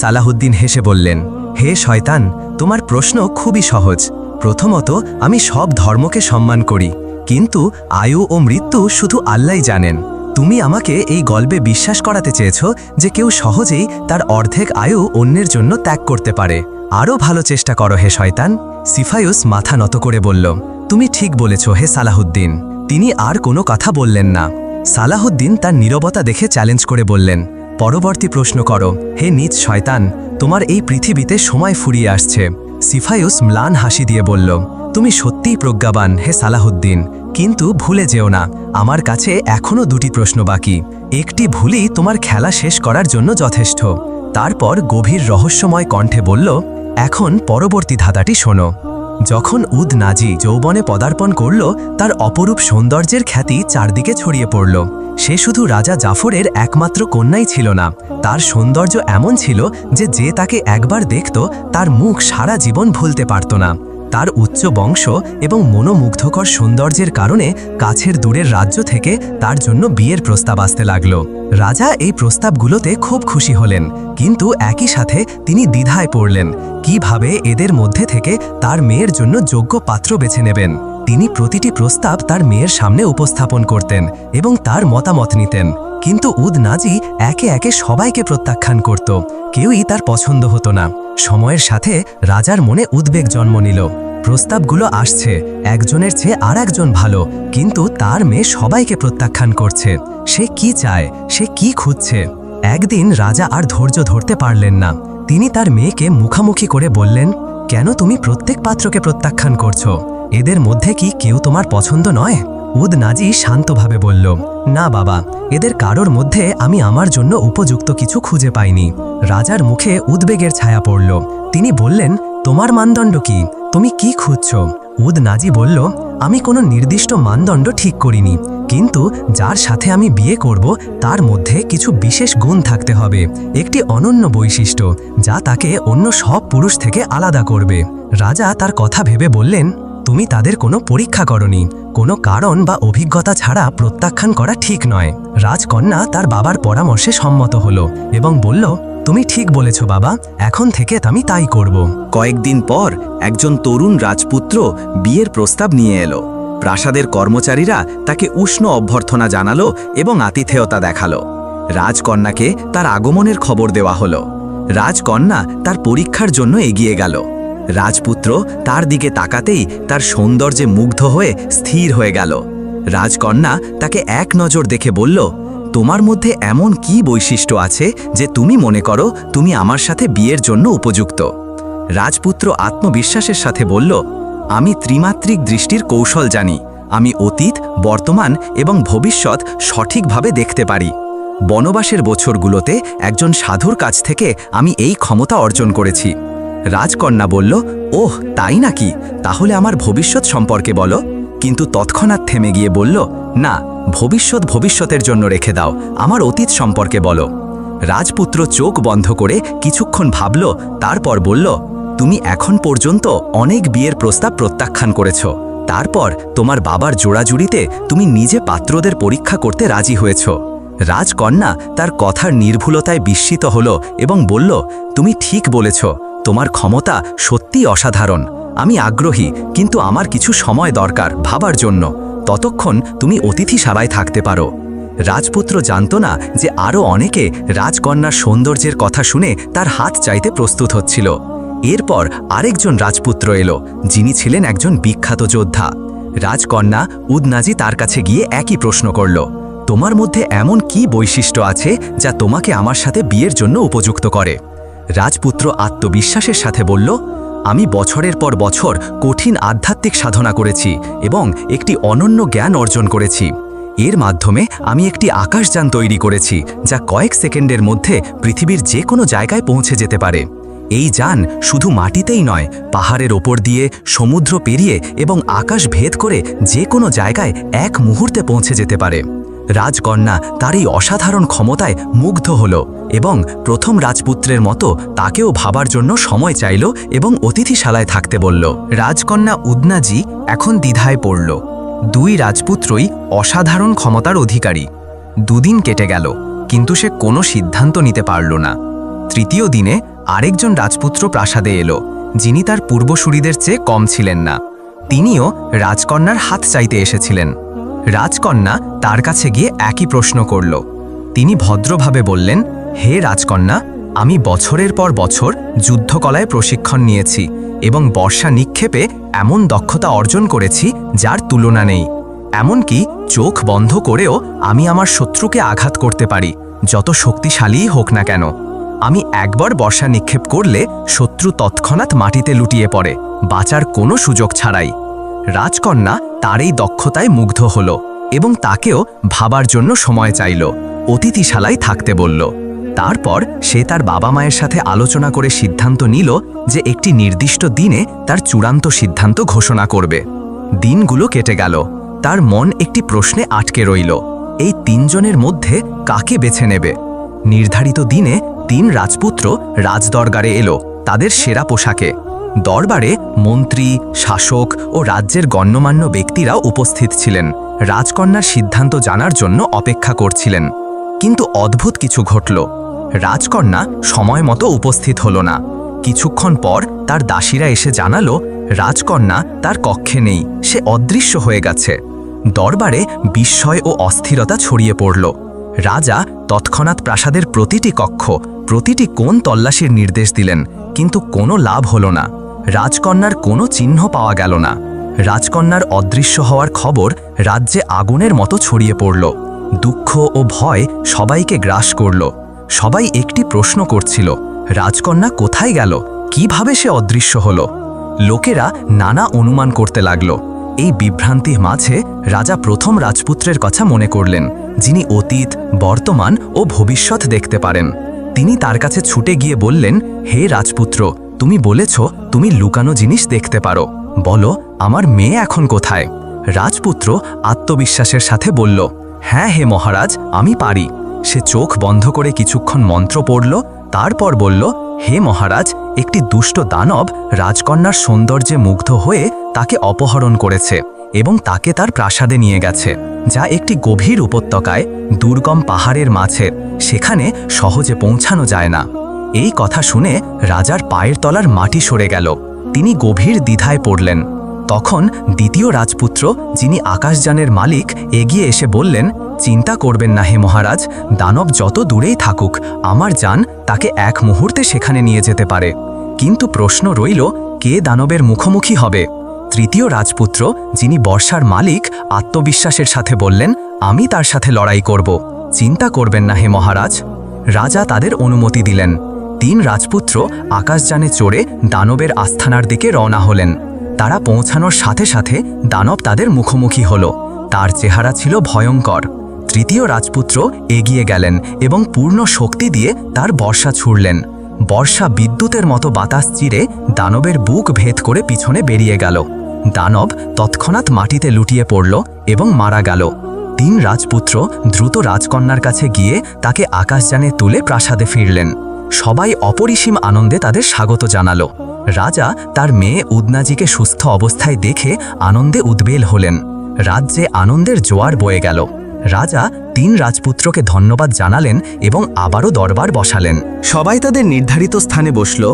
সালাহুদ্দিন হেসে বললেন, হে শয়তান, তোমার প্রশ্ন খুবই সহজ। প্রথমত, আমি সব ধর্মকে সম্মান করি, কিন্তু আয়ু ও মৃত্যু শুধু আল্লাহই জানেন। তুমি আমাকে এই গল্পে বিশ্বাস করাতে চেয়েছ যে কেউ সহজেই তার অর্ধেক আয়ু অন্যের জন্য ত্যাগ করতে পারে। আরও ভালো চেষ্টা করো হে শয়তান। সিফায়ুস মাথা নত করে বলল, তুমি ঠিক বলেছ হে সালাহুদ্দিন। তিনি আর কোনো কথা বললেন না। সালাহুদ্দিন তার নীরবতা দেখে চ্যালেঞ্জ করে বললেন, পরবর্তী প্রশ্ন করো হে নীচ শয়তান, তোমার এই পৃথিবীতে সময় ফুরিয়ে আসছে। সিফায়ুস ম্লান হাসি দিয়ে বলল, তুমি সত্যিই প্রজ্ঞাবান হে সালাহুদ্দিন, কিন্তু ভুলে যেও না, আমার কাছে এখনও দুটি প্রশ্ন বাকি। একটি ভুলই তোমার খেলা শেষ করার জন্য যথেষ্ট। তারপর গভীর রহস্যময় কণ্ঠে বলল, এখন পরবর্তী ধাঁধাটি শোনো। যখন উদ নাজি যৌবনে পদার্পণ করল, তার অপরূপ সৌন্দর্যের খ্যাতি চারদিকে ছড়িয়ে পড়ল। সে শুধু রাজা জাফরের একমাত্র কন্যাই ছিল না, তার সৌন্দর্য এমন ছিল যে যে তাকে একবার দেখত তার মুখ সারা জীবন ভুলতে পারত না। তার উচ্চ বংশ এবং মনোমুগ্ধকর সৌন্দর্যের কারণে কাছের দূরের রাজ্য থেকে তার জন্য বিয়ের প্রস্তাব আসতে লাগল। রাজা এই প্রস্তাবগুলোতে খুব খুশি হলেন, কিন্তু একই সাথে তিনি দ্বিধায় পড়লেন কিভাবে এদের মধ্যে থেকে তার মেয়ের জন্য যোগ্য পাত্র বেছে নেবেন। তিনি প্রতিটি প্রস্তাব তার মেয়ের সামনে উপস্থাপন করতেন এবং তার মতামত নিতেন, কিন্তু উদ নাজি একে একে সবাইকে প্রত্যাখ্যান করত। কেউই তার পছন্দ হতো না। সময়ের সাথে রাজার মনে উদ্বেগ জন্ম নিল। প্রস্তাবগুলো আসছে, একজনের চেয়ে আর একজন ভালো, কিন্তু তার মেয়ে সবাইকে প্রত্যাখ্যান করছে। সে কি চায়, সে কি খুঁজছে? একদিন রাজা আর ধৈর্য ধরতে পারলেন না। তিনি তার মেয়েকে মুখামুখি করে বললেন, কেন তুমি প্রত্যেক পাত্রকে প্রত্যাখ্যান করছো? এদের মধ্যে কি কেউ তোমার পছন্দ নয়? উদ নাজি শান্তভাবে বলল, না বাবা, এদের কারোর মধ্যে আমি আমার জন্য উপযুক্ত কিছু খুঁজে পাইনি। রাজার মুখে উদ্বেগের ছায়া পড়ল। তিনি বললেন, তোমার মানদণ্ড কি? তুমি কি খুঁজছ? উদ নাজি বলল, আমি কোনো নির্দিষ্ট মানদণ্ড ঠিক করিনি, কিন্তু যার সাথে আমি বিয়ে করব তার মধ্যে কিছু বিশেষ গুণ থাকতে হবে, একটি অনন্য বৈশিষ্ট্য যা তাকে অন্য সব পুরুষ থেকে আলাদা করবে। রাজা তার কথা ভেবে বললেন, তুমি তাদের কোনো পরীক্ষা করনি, কোনো কারণ বা অভিজ্ঞতা ছাড়া প্রত্যাখ্যান করা ঠিক নয়। রাজকন্যা তার বাবার পরামর্শে সম্মত হলো এবং বলল, তুমি ঠিক বলেছ বাবা, এখন থেকে আমি তাই করব। কয়েকদিন পর একজন তরুণ রাজপুত্র বিয়ের প্রস্তাব নিয়ে এলো। প্রাসাদের কর্মচারীরা তাকে উষ্ণ অভ্যর্থনা জানালো এবং আতিথেয়তা দেখালো। রাজকন্যাকে তার আগমনের খবর দেওয়া হলো। রাজকন্যা তার পরীক্ষার জন্য এগিয়ে গেল। রাজপুত্র তার দিকে তাকাতেই তার সৌন্দর্যে মুগ্ধ হয়ে স্থির হয়ে গেল। রাজকন্যা তাকে এক নজর দেখে বলল, তোমার মধ্যে এমন কি বৈশিষ্ট্য আছে যে তুমি মনে করো তুমি আমার সাথে বিয়ের জন্য উপযুক্ত? রাজপুত্র আত্মবিশ্বাসের সাথে বলল, আমি ত্রিমাত্রিক দৃষ্টির কৌশল জানি। আমি অতীত, বর্তমান এবং ভবিষ্যৎ সঠিকভাবে দেখতে পারি। বনবাসের বছরগুলোতে একজন সাধুর কাছ থেকে আমি এই ক্ষমতা অর্জন করেছি। রাজকন্যা বলল, ওহ তাই নাকি? তাহলে আমার ভবিষ্যৎ সম্পর্কে বলো। কিন্তু তৎক্ষণাৎ থেমে গিয়ে বলল, না, ভবিষ্যৎ ভবিষ্যতের জন্য রেখে দাও, আমার অতীত সম্পর্কে বলো। রাজপুত্র চোখ বন্ধ করে কিছুক্ষণ ভাবল, তারপর বলল, তুমি এখন পর্যন্ত অনেক বিয়ের প্রস্তাব প্রত্যাখ্যান করেছ। তারপর তোমার বাবার জোড়াজুড়িতে তুমি নিজে পাত্রদের পরীক্ষা করতে রাজি হয়েছ। রাজকন্যা তার কথার নির্ভুলতায় বিস্মিত হল এবং বলল, তুমি ঠিক বলেছ, তোমার ক্ষমতা সত্যিই অসাধারণ। আমি আগ্রহী, কিন্তু আমার কিছু সময় দরকার ভাবার জন্য। ততক্ষণ তুমি অতিথিশালায় থাকতে পারো। রাজপুত্র জানত না যে আরও অনেকে রাজকন্যার সৌন্দর্যের কথা শুনে তার হাত চাইতে প্রস্তুত হচ্ছিল। এরপর আরেকজন রাজপুত্র এলো, যিনি ছিলেন একজন বিখ্যাত যোদ্ধা। রাজকন্যা উদনাজি তার কাছে গিয়ে একই প্রশ্ন করল, তোমার মধ্যে এমন কি বৈশিষ্ট্য আছে যা তোমাকে আমার সাথে বিয়ের জন্য উপযুক্ত করে? রাজপুত্র আত্মবিশ্বাসের সাথে বলল, আমি বছরের পর বছর কঠিন আধ্যাত্মিক সাধনা করেছি এবং একটি অনন্য জ্ঞান অর্জন করেছি। এর মাধ্যমে আমি একটি আকাশযান তৈরি করেছি যা কয়েক সেকেন্ডের মধ্যে পৃথিবীর যে কোনো জায়গায় পৌঁছে যেতে পারে। এই যান শুধু মাটিতেই নয়, পাহাড়ের ওপর দিয়ে, সমুদ্র পেরিয়ে এবং আকাশ ভেদ করে যে কোনো জায়গায় এক মুহূর্তে পৌঁছে যেতে পারে। রাজকন্যা তার এই অসাধারণ ক্ষমতায় মুগ্ধ হল এবং প্রথম রাজপুত্রের মতো তাকেও ভাবার জন্য সময় চাইল এবং অতিথিশালায় থাকতে বলল। রাজকন্যা উদনাজি এখন দ্বিধায় পড়ল। দুই রাজপুত্রই অসাধারণ ক্ষমতার অধিকারী। দুদিন কেটে গেল, কিন্তু সে কোনো সিদ্ধান্ত নিতে পারল না। তৃতীয় দিনে আরেকজন রাজপুত্র প্রাসাদে এলো, যিনি তার পূর্বসূরিদের চেয়ে কম ছিলেন না। তিনিও রাজকন্যার হাত চাইতে এসেছিলেন। রাজকন্যা তার কাছে গিয়ে একই প্রশ্ন করল। তিনি ভদ্রভাবে বললেন, হে রাজকন্যা, আমি বছরের পর বছর যুদ্ধকলায় প্রশিক্ষণ নিয়েছি এবং বর্ষা নিক্ষেপে এমন দক্ষতা অর্জন করেছি যার তুলনা নেই। এমনকি চোখ বন্ধ করেও আমি আমার শত্রুকে আঘাত করতে পারি, যত শক্তিশালীই হোক না কেন। আমি একবার বর্ষা নিক্ষেপ করলে শত্রু তৎক্ষণাৎ মাটিতে লুটিয়ে পড়ে, বাঁচার কোনো সুযোগ ছাড়াই। রাজকন্যা তার এই দক্ষতায় মুগ্ধ হল এবং তাকেও ভাবার জন্য সময় চাইল, অতিথিশালায় থাকতে বলল। তারপর সে তার বাবা মায়ের সাথে আলোচনা করে সিদ্ধান্ত নিল যে একটি নির্দিষ্ট দিনে তার চূড়ান্ত সিদ্ধান্ত ঘোষণা করবে। দিনগুলো কেটে গেল, তার মন একটি প্রশ্নে আটকে রইল। এই তিনজনের মধ্যে কাকে বেছে নেবে? নির্ধারিত দিনে তিন রাজপুত্র রাজদরবারে এলো, তাদের সেরা পোশাকে। দরবারে মন্ত্রী, শাসক ও রাজ্যের গণ্যমান্য ব্যক্তিরা উপস্থিত ছিলেন, রাজকন্যার সিদ্ধান্ত জানার জন্য অপেক্ষা করছিলেন। কিন্তু অদ্ভুত কিছু ঘটল। রাজকন্যা সময় মতো উপস্থিত হল না। কিছুক্ষণ পর তার দাসীরা এসে জানালো, রাজকন্যা তার কক্ষে নেই, সে অদৃশ্য হয়ে গেছে। দরবারে বিস্ময় ও অস্থিরতা ছড়িয়ে পড়ল। রাজা তৎক্ষণাৎ প্রাসাদের প্রতিটি কক্ষ, প্রতিটি কোণ তল্লাশির নির্দেশ দিলেন, কিন্তু কোনো লাভ হল না। রাজকন্যার কোনো চিহ্ন পাওয়া গেল না। রাজকন্যার অদৃশ্য হওয়ার খবর রাজ্যে আগুনের মতো ছড়িয়ে পড়ল। দুঃখ ও ভয় সবাইকে গ্রাস করল। সবাই একটি প্রশ্ন করছিল, রাজকন্যা কোথায় গেল? কিভাবে সে অদৃশ্য হল? লোকেরা নানা অনুমান করতে লাগল। এই বিভ্রান্তির মাঝে রাজা প্রথম রাজপুত্রের কথা মনে করলেন, যিনি অতীত, বর্তমান ও ভবিষ্যৎ দেখতে পারেন। তিনি তার কাছে ছুটে গিয়ে বললেন, হে রাজপুত্র, তুমি বলেছ তুমি লুকানো জিনিস দেখতে পারো, বলো আমার মেয়ে এখন কোথায়? রাজপুত্র আত্মবিশ্বাসের সাথে বলল, হ্যাঁ হে মহারাজ, আমি পারি। সে চোখ বন্ধ করে কিছুক্ষণ মন্ত্র পড়ল, তারপর বলল, হে মহারাজ, একটি দুষ্ট দানব রাজকন্যার সৌন্দর্যে মুগ্ধ হয়ে তাকে অপহরণ করেছে এবং তাকে তার প্রাসাদে নিয়ে গেছে, যা একটি গভীর উপত্যকায়, দুর্গম পাহাড়ের মাঝে। সেখানে সহজে পৌঁছানো যায় না। এই কথা শুনে রাজার পায়ের তলার মাটি সরে গেল। তিনি গভীর দ্বিধায় পড়লেন। তখন দ্বিতীয় রাজপুত্র, যিনি আকাশযানের মালিক, এগিয়ে এসে বললেন, চিন্তা করবেন না হে মহারাজ, দানব যত দূরেই থাকুক, আমার জান তাকে এক মুহূর্তে সেখানে নিয়ে যেতে পারে। কিন্তু প্রশ্ন রইল, কে দানবের মুখোমুখি হবে? তৃতীয় রাজপুত্র, যিনি বর্ষার মালিক, আত্মবিশ্বাসের সাথে বললেন, আমি তার সাথে লড়াই করব। চিন্তা করবেন না হে মহারাজ। রাজা তাদের অনুমতি দিলেন। তিন রাজপুত্র আকাশযানে চড়ে দানবের আস্থানার দিকে রওনা হলেন। তারা পৌঁছানোর সাথে সাথে দানব তাদের মুখোমুখি হল। তার চেহারা ছিল ভয়ঙ্কর। তৃতীয় রাজপুত্র এগিয়ে গেলেন এবং পূর্ণ শক্তি দিয়ে তার বর্ষা ছুড়লেন। বর্ষা বিদ্যুতের মতো বাতাস চিরে দানবের বুক ভেদ করে পিছনে বেরিয়ে গেল। দানব তৎক্ষণাৎ মাটিতে লুটিয়ে পড়ল এবং মারা গেল। তিন রাজপুত্র দ্রুত রাজকন্যার কাছে গিয়ে তাকে আকাশযানে তুলে প্রাসাদে ফিরলেন। সবাই অপরিসীম আনন্দে তাদের স্বাগত জানালো। রাজা তার মেয়ে উদনাজিকে সুস্থ অবস্থায় দেখে আনন্দে উদ্বেল হলেন। রাজ্যে আনন্দের জোয়ার বয়ে গেল। রাজা তিন রাজপুত্রকে ধন্যবাদ জানালেন এবং আবারও দরবার বসালেন। সবাই তাদের নির্ধারিত স্থানে বসল,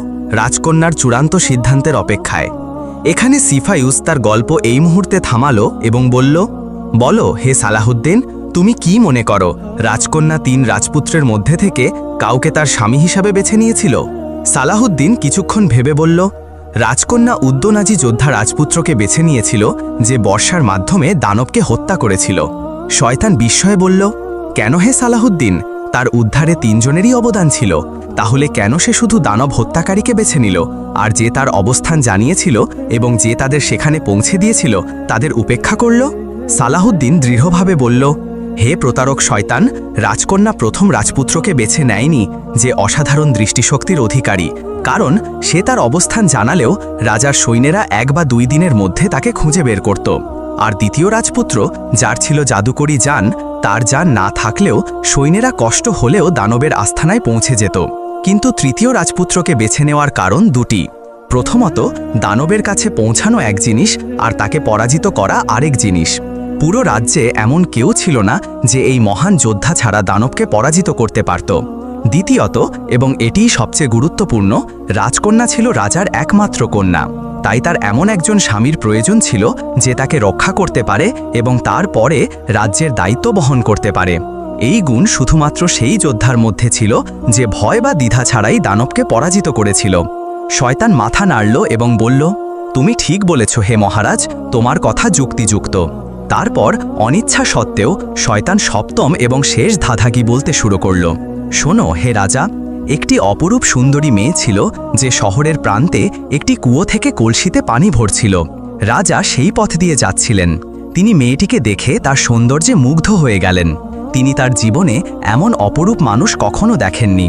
রাজকন্যার চূড়ান্ত সিদ্ধান্তের অপেক্ষায়। এখানে সিফায়ুস তার গল্প এই মুহূর্তে থামালো এবং বলল, বলো হে সালাহুদ্দিন, তুমি কি মনে করো রাজকন্যা তিন রাজপুত্রের মধ্যে থেকে কাউকে তার স্বামী হিসাবে বেছে নিয়েছিল? সালাহুদ্দিন কিছুক্ষণ ভেবে বলল, রাজকন্যা উদ্দনাজি যোদ্ধা রাজপুত্রকে বেছে নিয়েছিল, যে বর্ষার মাধ্যমে দানবকে হত্যা করেছিল। শয়তান বিস্ময়ে বলল, কেন হে সালাহুদ্দিন? তার উদ্ধারে তিনজনেরই অবদান ছিল, তাহলে কেন সে শুধু দানব হত্যাকারীকে বেছে নিল? আর যে তার অবস্থান জানিয়েছিল এবং যে তাদের সেখানে পৌঁছে দিয়েছিল, তাদের উপেক্ষা করল? সালাহুদ্দিন দৃঢ়ভাবে বলল, হে প্রতারক শয়তান, রাজকন্যা প্রথম রাজপুত্রকে বেছে নেয়নি, যে অসাধারণ দৃষ্টিশক্তির অধিকারী, কারণ সে তার অবস্থান জানালেও রাজার সৈন্যেরা 1 বা 2 দিনের মধ্যে তাকে খুঁজে বের করত। আর দ্বিতীয় রাজপুত্র, যার ছিল জাদুকরি যান, তার যান না থাকলেও সৈন্যেরা কষ্ট হলেও দানবের আস্থানায় পৌঁছে যেত। কিন্তু তৃতীয় রাজপুত্রকে বেছে নেওয়ার কারণ দুটি। প্রথমত, দানবের কাছে পৌঁছানো এক জিনিস আর তাকে পরাজিত করা আরেক জিনিস। পুরো রাজ্যে এমন কেউ ছিল না যে এই মহান যোদ্ধা ছাড়া দানবকে পরাজিত করতে পারত। দ্বিতীয়ত, এবং এটিই সবচেয়ে গুরুত্বপূর্ণ, রাজকন্যা ছিল রাজার একমাত্র কন্যা। তাই তার এমন একজন স্বামীর প্রয়োজন ছিল যে তাকে রক্ষা করতে পারে এবং তারপরে রাজ্যের দায়িত্ব বহন করতে পারে। এই গুণ শুধুমাত্র সেই যোদ্ধার মধ্যে ছিল যে ভয় বা দ্বিধা ছাড়াই দানবকে পরাজিত করেছিল। শয়তান মাথা নাড়ল এবং বলল, তুমি ঠিক বলেছ হে মহারাজ, তোমার কথা যুক্তিযুক্ত। তারপর অনিচ্ছা সত্ত্বেও শয়তান সপ্তম এবং শেষ ধাঁধাকি বলতে শুরু করল। শোনো হে রাজা, একটি অপরূপ সুন্দরী মেয়ে ছিল যে শহরের প্রান্তে একটি কুয়ো থেকে কলসিতে পানি ভরছিল। রাজা সেই পথ দিয়ে যাচ্ছিলেন। তিনি মেয়েটিকে দেখে তার সৌন্দর্যে মুগ্ধ হয়ে গেলেন। তিনি তার জীবনে এমন অপরূপ মানুষ কখনো দেখেননি।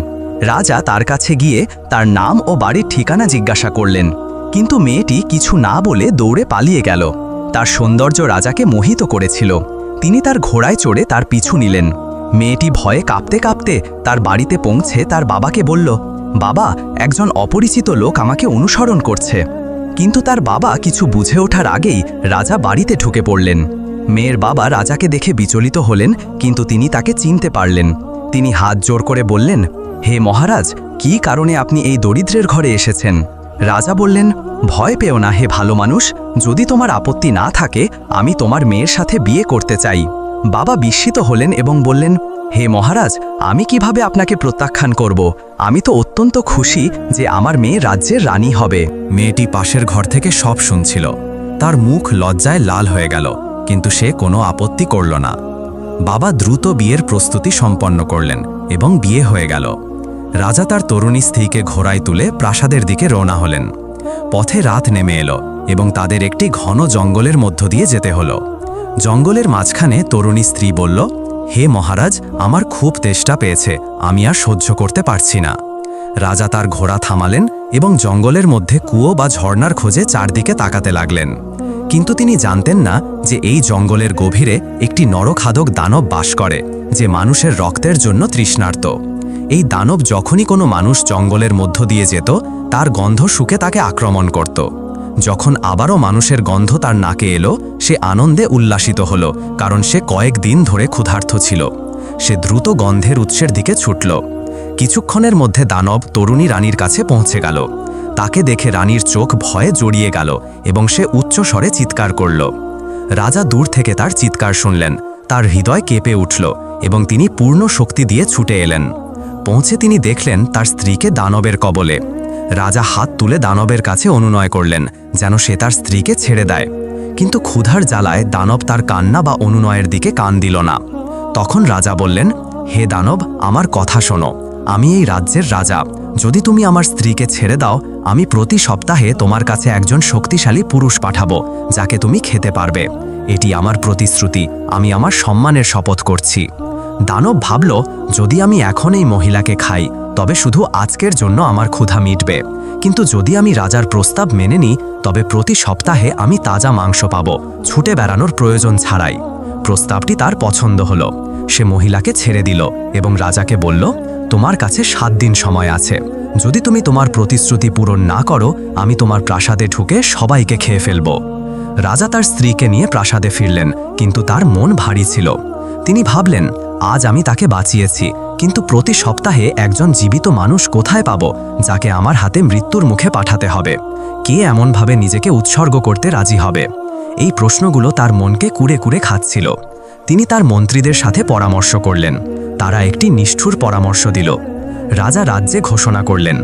রাজা তার কাছে গিয়ে তার নাম ও বাড়ির ঠিকানা জিজ্ঞাসা করলেন, কিন্তু মেয়েটি কিছু না বলে দৌড়ে পালিয়ে গেল। তার সৌন্দর্য রাজাকে মোহিত করেছিল। তিনি তার ঘোড়ায় চড়ে তার পিছু নিলেন। মেয়েটি ভয়ে কাঁপতে কাঁপতে তার বাড়িতে পৌঁছে তার বাবাকে বলল, বাবা, একজন অপরিচিত লোক আমাকে অনুসরণ করছে। কিন্তু তার বাবা কিছু বুঝে ওঠার আগেই রাজা বাড়িতে ঢুকে পড়লেন। মেয়ের বাবা রাজাকে দেখে বিচলিত হলেন, কিন্তু তিনি তাকে চিনতে পারলেন। তিনি হাত জোর করে বললেন, হে মহারাজ, কী কারণে আপনি এই দরিদ্রের ঘরে এসেছেন? রাজা বললেন, ভয় পেও না হে ভালো মানুষ, যদি তোমার আপত্তি না থাকে আমি তোমার মেয়ের সাথে বিয়ে করতে চাই। বাবা বিস্মিত হলেন এবং বললেন, হে মহারাজ, আমি কিভাবে আপনাকে প্রত্যাখ্যান করব? আমি তো অত্যন্ত খুশি যে আমার মেয়ে রাজ্যের রানী হবে। মেয়েটি পাশের ঘর থেকে সব শুনছিল। তার মুখ লজ্জায় লাল হয়ে গেল, কিন্তু সে কোনো আপত্তি করল না। বাবা দ্রুত বিয়ের প্রস্তুতি সম্পন্ন করলেন এবং বিয়ে হয়ে গেল। রাজা তার তরুণী স্ত্রীকে ঘোড়ায় তুলে প্রাসাদের দিকে রওনা হলেন। পথে রাত নেমে এলো এবং তাদের একটি ঘন জঙ্গলের মধ্য দিয়ে যেতে হলো। জঙ্গলের মাঝখানে তরুণী স্ত্রী বলল, হে মহারাজ, আমার খুব তেষ্টা পেয়েছে, আমি আর সহ্য করতে পারছি না। রাজা তার ঘোড়া থামালেন এবং জঙ্গলের মধ্যে কুয়ো বা ঝর্ণার খোঁজে চারদিকে তাকাতে লাগলেন। কিন্তু তিনি জানতেন না যে এই জঙ্গলের গভীরে একটি নরখাদক দানব বাস করে, যে মানুষের রক্তের জন্য তৃষ্ণার্ত। এই দানব যখনই কোনো মানুষ জঙ্গলের মধ্য দিয়ে যেত, তার গন্ধ শুকে তাকে আক্রমণ করত। যখন আবারও মানুষের গন্ধ তার নাকে এলো, সে আনন্দে উল্লাসিত হল, কারণ সে কয়েকদিন ধরে ক্ষুধার্ত ছিল। সে দ্রুত গন্ধের উৎসের দিকে ছুটল। কিছুক্ষণের মধ্যে দানব তরুণী রানীর কাছে পৌঁছে গেল। তাকে দেখে রানীর চোখ ভয়ে জড়িয়ে গেল এবং সে উচ্চ স্বরে চিৎকার করল। রাজা দূর থেকে তার চিৎকার শুনলেন। তার হৃদয় কেঁপে উঠল এবং তিনি পূর্ণ শক্তি দিয়ে ছুটে এলেন। পৌঁছে তিনি দেখলেন তার স্ত্রীকে দানবের কবলে। রাজা হাত তুলে দানবের কাছে অনুনয় করলেন যেন সে তার স্ত্রীকে ছেড়ে দেয়। কিন্তু ক্ষুধার জ্বালায় দানব তার কান্না বা অনুনয়ের দিকে কান দিল না। তখন রাজা বললেন, হে দানব, আমার কথা শোনো, আমি এই রাজ্যের রাজা। যদি তুমি আমার স্ত্রীকে ছেড়ে দাও, আমি প্রতি সপ্তাহে তোমার কাছে একজন শক্তিশালী পুরুষ পাঠাবো, যাকে তুমি খেতে পারবে। এটি আমার প্রতিশ্রুতি, আমি আমার সম্মানের শপথ করছি। দানব ভাবল, যদি আমি এখন এই মহিলাকে খাই তবে শুধু আজকের জন্য আমার ক্ষুধা মিটবে, কিন্তু যদি আমি রাজার প্রস্তাব মেনে নিই তবে প্রতি সপ্তাহে আমি তাজা মাংস পাবো, ছুটে বেড়ানোর প্রয়োজন ছাড়াই। প্রস্তাবটি তার পছন্দ হলো। সে মহিলাকে ছেড়ে দিল এবং রাজাকে বলল, তোমার কাছে 7 দিন সময় আছে। যদি তুমি তোমার প্রতিশ্রুতি পূরণ না করো, আমি তোমার প্রাসাদে ঢুকে সবাইকে খেয়ে ফেলব। রাজা তার স্ত্রীকে নিয়ে প্রাসাদে ফিরলেন, কিন্তু তার মন ভারী ছিল। তিনি ভাবলেন, আজ আমি তাকে বাঁচিয়েছি, কিন্তু প্রতি সপ্তাহে একজন জীবিত মানুষ কোথায় পাব, যাকে আমার হাতে মৃত্যুর মুখে পাঠাতে হবে? কে এমনভাবে নিজেকে উৎসর্গ করতে রাজি হবে? এই প্রশ্নগুলো তার মনকে কুড়ে কুড়ে খাচ্ছিল। তিনি তার মন্ত্রীদের সাথে পরামর্শ করলেন। তারা একটি নিষ্ঠুর পরামর্শ দিল। রাজা রাজ্যে ঘোষণা করলেন,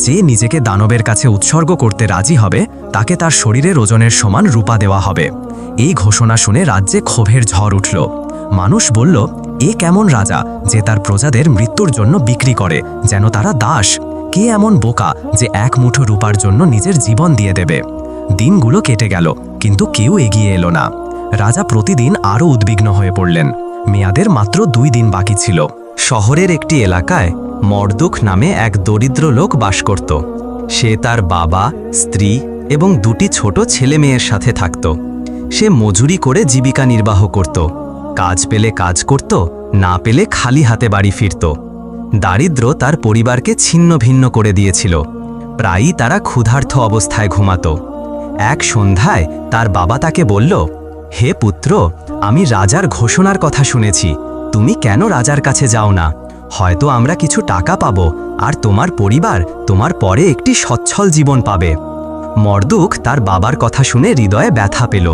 যে নিজেকে দানবের কাছে উৎসর্গ করতে রাজি হবে তাকে তার শরীরের ওজনের সমান রূপা দেওয়া হবে। এই ঘোষণা শুনে রাজ্যে ক্ষোভের ঝড় উঠল। মানুষ বলল, এ কেমন রাজা যে তার প্রজাদের মৃত্যুর জন্য বিক্রি করে, যেন তারা দাস? কে এমন বোকা যে এক মুঠো রূপার জন্য নিজের জীবন দিয়ে দেবে? দিনগুলো কেটে গেল, কিন্তু কেউ এগিয়ে এলো না। রাজা প্রতিদিন আরও উদ্বিগ্ন হয়ে পড়লেন। মেয়াদের মাত্র 2 দিন বাকি ছিল। শহরের একটি এলাকায় মর্দুক নামে এক দরিদ্র লোক বাস করত। সে তার বাবা, স্ত্রী এবং 2টি ছোট ছেলে মেয়ের সাথে থাকত। সে মজুরি করে জীবিকা নির্বাহ করত। কাজ পেলে কাজ করত, না পেলে খালি হাতে বাড়ি ফিরত। দারিদ্র্য তার পরিবারকে ছিন্ন ভিন্ন করে দিয়েছিল। প্রায়ই তারা ক্ষুধার্ত অবস্থায় ঘুমাত। এক সন্ধ্যায় তার বাবা তাকে বলল, হে পুত্র, আমি রাজার ঘোষণার কথা শুনেছি। তুমি কেন রাজার কাছে যাও না? হয়তো আমরা কিছু টাকা পাবো, আর তোমার পরিবার তোমার পরে একটি সচ্ছল জীবন পাবে। মর্দুক তার বাবার কথা শুনে হৃদয়ে ব্যথা পেল,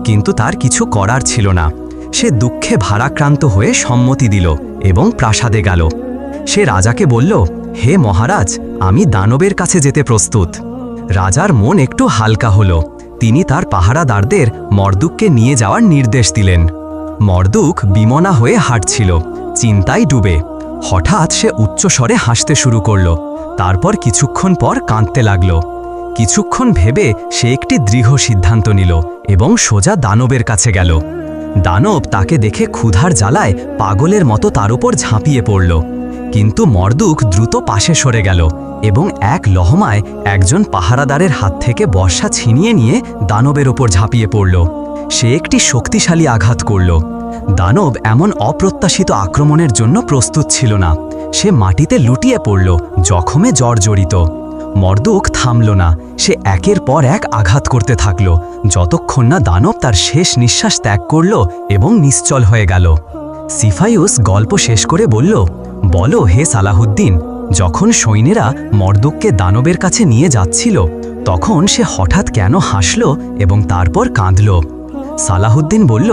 কিন্তু তার কিছু করার ছিল না। সে দুঃখে ভারাক্রান্ত হয়ে সম্মতি দিল এবং প্রাসাদে গেল। সে রাজাকে বলল, হে মহারাজ, আমি দানবের কাছে যেতে প্রস্তুত। রাজার মন একটু হালকা হল। তিনি তার পাহারাদারদের মর্দুককে নিয়ে যাওয়ার নির্দেশ দিলেন। মর্দুক বিমনা হয়ে হাঁটছিল, চিন্তায় ডুবে। হঠাৎ সে উচ্চস্বরে হাসতে শুরু করল। তারপর কিছুক্ষণ পর কাঁদতে লাগল। কিছুক্ষণ ভেবে সে একটি দৃঢ় সিদ্ধান্ত নিল এবং সোজা দানবের কাছে গেল। দানব তাকে দেখে ক্ষুধার জ্বালায় পাগলের মতো তার উপর ঝাঁপিয়ে পড়ল। কিন্তু মর্দুক দ্রুত পাশে সরে গেল এবং এক লহমায় একজন পাহারাদারের হাত থেকে বর্শা ছিনিয়ে নিয়ে দানবের ওপর ঝাঁপিয়ে পড়ল। সে একটি শক্তিশালী আঘাত করল। দানব এমন অপ্রত্যাশিত আক্রমণের জন্য প্রস্তুত ছিল না। সে মাটিতে লুটিয়ে পড়ল, জখমে জর্জরিত। মর্দুক থামল না। সে একের পর এক আঘাত করতে থাকল, যতক্ষণ না দানব তার শেষ নিঃশ্বাস ত্যাগ করল এবং নিশ্চল হয়ে গেল। সিফাইউস গল্প শেষ করে বলল, বলো হে সালাহুদ্দিন, যখন সৈন্যেরা মর্দুককে দানবের কাছে নিয়ে যাচ্ছিল, তখন সে হঠাৎ কেন হাসল এবং তারপর কাঁদল? সালাহুদ্দিন বলল,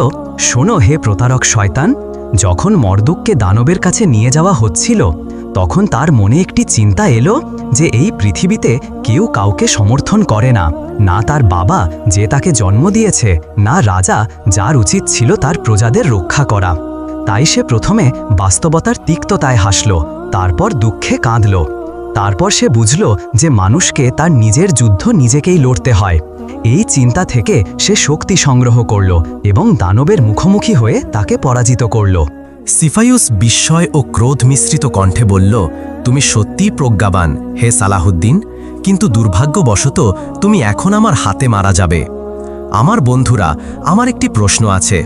শোনো হে প্রতারক শয়তান, যখন মর্দুককে দানবের কাছে নিয়ে যাওয়া হচ্ছিল, তখন তার মনে একটি চিন্তা এলো যে এই পৃথিবীতে কেউ কাউকে সমর্থন করে না, না তার বাবা যে তাকে জন্ম দিয়েছে, না রাজা যার উচিত ছিল তার প্রজাদের রক্ষা করা। তাই সে প্রথমে বাস্তবতার তিক্ততায় হাসল, তারপর দুঃখে কাঁদল। তারপর সে বুঝল যে মানুষকে তার নিজের যুদ্ধ নিজেকেই লড়তে হয়। এই চিন্তা থেকে সে শক্তি সংগ্রহ করল এবং দানবের মুখোমুখি হয়ে তাকে পরাজিত করল। সিফাইউস বিস্ময় ও ক্রোধ মিশ্রিত কণ্ঠে বলল, তুমি সত্যিই প্রজ্ঞাবান হে সালাহুদ্দিন, কিন্তু দুর্ভাগ্যবশত তুমি এখন আমার হাতে মারা যাবে। আমার বন্ধুরা, আমার একটি প্রশ্ন আছে।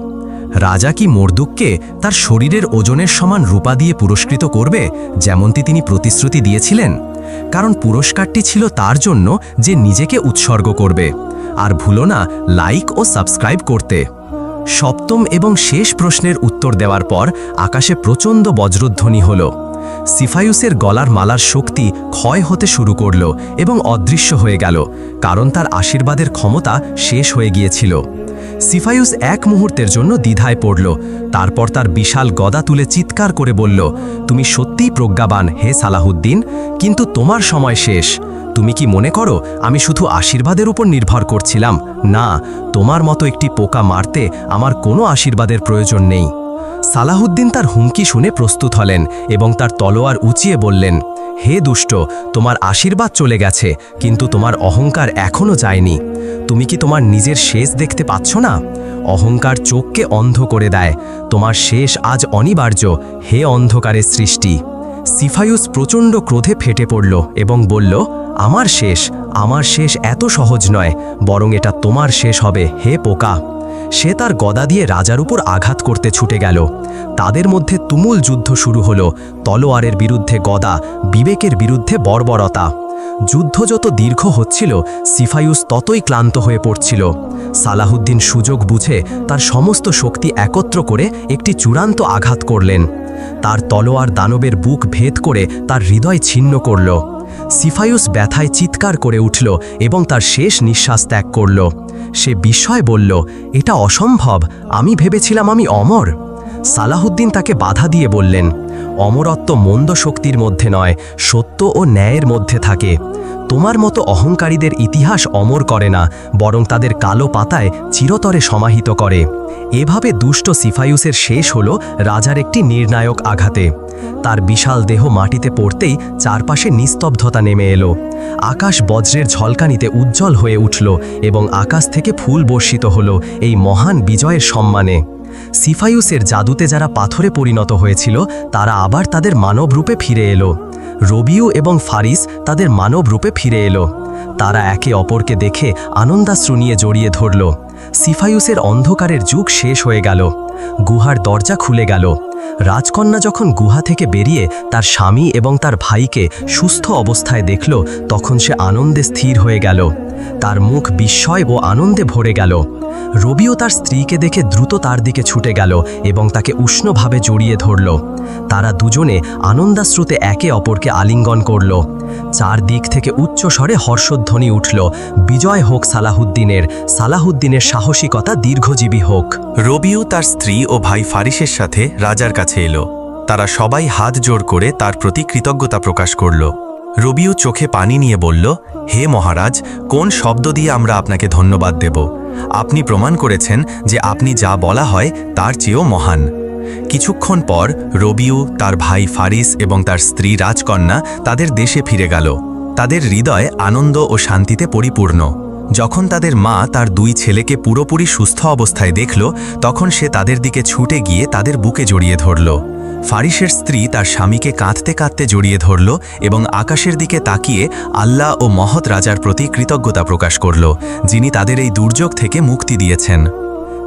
রাজা কি মর্দুককে তার শরীরের ওজনের সমান রূপা দিয়ে পুরস্কৃত করবে, যেমনটি তিনি প্রতিশ্রুতি দিয়েছিলেন? কারণ পুরস্কারটি ছিল তার জন্য যে নিজেকে উৎসর্গ করবে। আর ভুলো না লাইক ও সাবস্ক্রাইব করতে। সপ্তম এবং শেষ প্রশ্নের উত্তর দেওয়ার পর আকাশে প্রচণ্ড বজ্রধ্বনি হল। সিফাইউসের গলার মালার শক্তি ক্ষয় হতে শুরু করল এবং অদৃশ্য হয়ে গেল, কারণ তার আশীর্বাদের ক্ষমতা শেষ হয়ে গিয়েছিল। সিফাইউস এক মুহূর্তের জন্য দ্বিধায় পড়ল। তারপর তার বিশাল গদা তুলে চিৎকার করে বলল, তুমি সত্যিই প্রজ্ঞাবান হে সালাহুদ্দিন, কিন্তু তোমার সময় শেষ। তুমি কি মনে করো আমি শুধু আশীর্বাদের উপর নির্ভর করছিলাম? না, তোমার মতো একটি পোকা মারতে আমার কোনো আশীর্বাদের প্রয়োজন নেই। সালাহুদ্দিন তার হুমকি শুনে প্রস্তুত হলেন এবং তার তলোয়ার উঁচিয়ে বললেন, হে দুষ্ট, তোমার আশীর্বাদ চলে গেছে, কিন্তু তোমার অহংকার এখনও যায়নি। তুমি কি তোমার নিজের শেষ দেখতে পাচ্ছ না? অহংকার চোখকে অন্ধ করে দেয়। তোমার শেষ আজ অনিবার্য, হে অন্ধকারের সৃষ্টি। সিফাইউস প্রচণ্ড ক্রোধে ফেটে পড়ল এবং বলল, আমার শেষ এত সহজ নয়, বরং এটা তোমার শেষ হবে হে পোকা। সে তার গদা দিয়ে রাজার উপর আঘাত করতে ছুটে গেল। তাদের মধ্যে তুমুল যুদ্ধ শুরু হলো। তলোয়ারের বিরুদ্ধে গদা, বিবেকের বিরুদ্ধে বর্বরতা। যুদ্ধ যত দীর্ঘ হচ্ছিল, সিফাইউস ততই ক্লান্ত হয়ে পড়ছিল। সালাহুদ্দিন সুযোগ বুঝে তার সমস্ত শক্তি একত্র করে একটি চূড়ান্ত আঘাত করলেন। তার তলোয়ার দানবের বুক ভেদ করে তার হৃদয় ছিন্ন করল। সিফাইউস ব্যথায় চিৎকার করে উঠল এবং তার শেষ নিঃশ্বাস ত্যাগ করল। সে বিস্ময়ে বলল, এটা অসম্ভব, আমি ভেবেছিলাম আমি অমর। সালাহুদ্দিন তাকে বাধা দিয়ে বললেন, অমরত্ব মন্দ শক্তির মধ্যে নয়, সত্য ও ন্যায়ের মধ্যে থাকে। তোমার মতো অহংকারীদের ইতিহাস অমর করে না, বরং তাদের কালো পাতায় চিরতরে সমাহিত করে। এভাবে দুষ্ট সিফাইউসের শেষ হল রাজার একটি নির্ণায়ক আঘাতে। তার বিশাল দেহ মাটিতে পড়তেই চারপাশে নিস্তব্ধতা নেমে এলো। আকাশ বজ্রের ঝলকানিতে উজ্জ্বল হয়ে উঠল এবং আকাশ থেকে ফুল বর্ষিত হল এই মহান বিজয়ের সম্মানে। সিফাইউসের জাদুতে যারা পাথরে পরিণত হয়েছিল, তারা আবার তাদের মানব রূপে ফিরে এলো। রবিউ এবং ফারিস তাদের মানব রূপে ফিরে এলো। তারা একে অপরকে দেখে আনন্দাশ্রু নিয়ে জড়িয়ে ধরল। সিফাইউসের অন্ধকারের যুগ শেষ হয়ে গেল। গুহার দরজা খুলে গেল। রাজকন্যা যখন গুহা থেকে বেরিয়ে তার স্বামী এবং তার ভাইকে সুস্থ অবস্থায় দেখল, তখন সে আনন্দে স্থির হয়ে গেল। তার মুখ বিস্ময় ও আনন্দে ভরে গেল। রবিও তার স্ত্রীকে দেখে দ্রুত তার দিকে ছুটে গেল এবং তাকে উষ্ণভাবে জড়িয়ে ধরল। তারা দুজনে আনন্দাশ্রুতে একে অপরকে আলিঙ্গন করল। চারদিক থেকে উচ্চ স্বরে হর্ষধ্বনি উঠল, বিজয় হোক সালাহুদ্দিনের, সালাহুদ্দিনের সাহসিকতা দীর্ঘজীবী হোক। রবিউ তার স্ত্রী ও ভাই ফারিসের সাথে রাজার কাছে এলো। তারা সবাই হাত জোড় করে তার প্রতি কৃতজ্ঞতা প্রকাশ করল। রবিউ চোখে পানি নিয়ে বলল, হে মহারাজ, কোন শব্দ দিয়ে আমরা আপনাকে ধন্যবাদ দেব? আপনি প্রমাণ করেছেন যে আপনি যা বলা হয় তার চেয়েও মহান। কিছুক্ষণ পর রবিউ, তার ভাই ফারিস এবং তার স্ত্রী রাজকন্যা তাদের দেশে ফিরে গেল। তাদের হৃদয় আনন্দ ও শান্তিতে পরিপূর্ণ। যখন তাদের মা তার দুই ছেলেকে পুরোপুরি সুস্থ অবস্থায় দেখল, তখন সে তাদের দিকে ছুটে গিয়ে তাদের বুকে জড়িয়ে ধরল। ফারিসের স্ত্রী তার স্বামীকে কাঁদতে কাঁদতে জড়িয়ে ধরল এবং আকাশের দিকে তাকিয়ে আল্লাহ ও মহৎ রাজার প্রতি কৃতজ্ঞতা প্রকাশ করল, যিনি তাদের এই দুর্যোগ থেকে মুক্তি দিয়েছেন।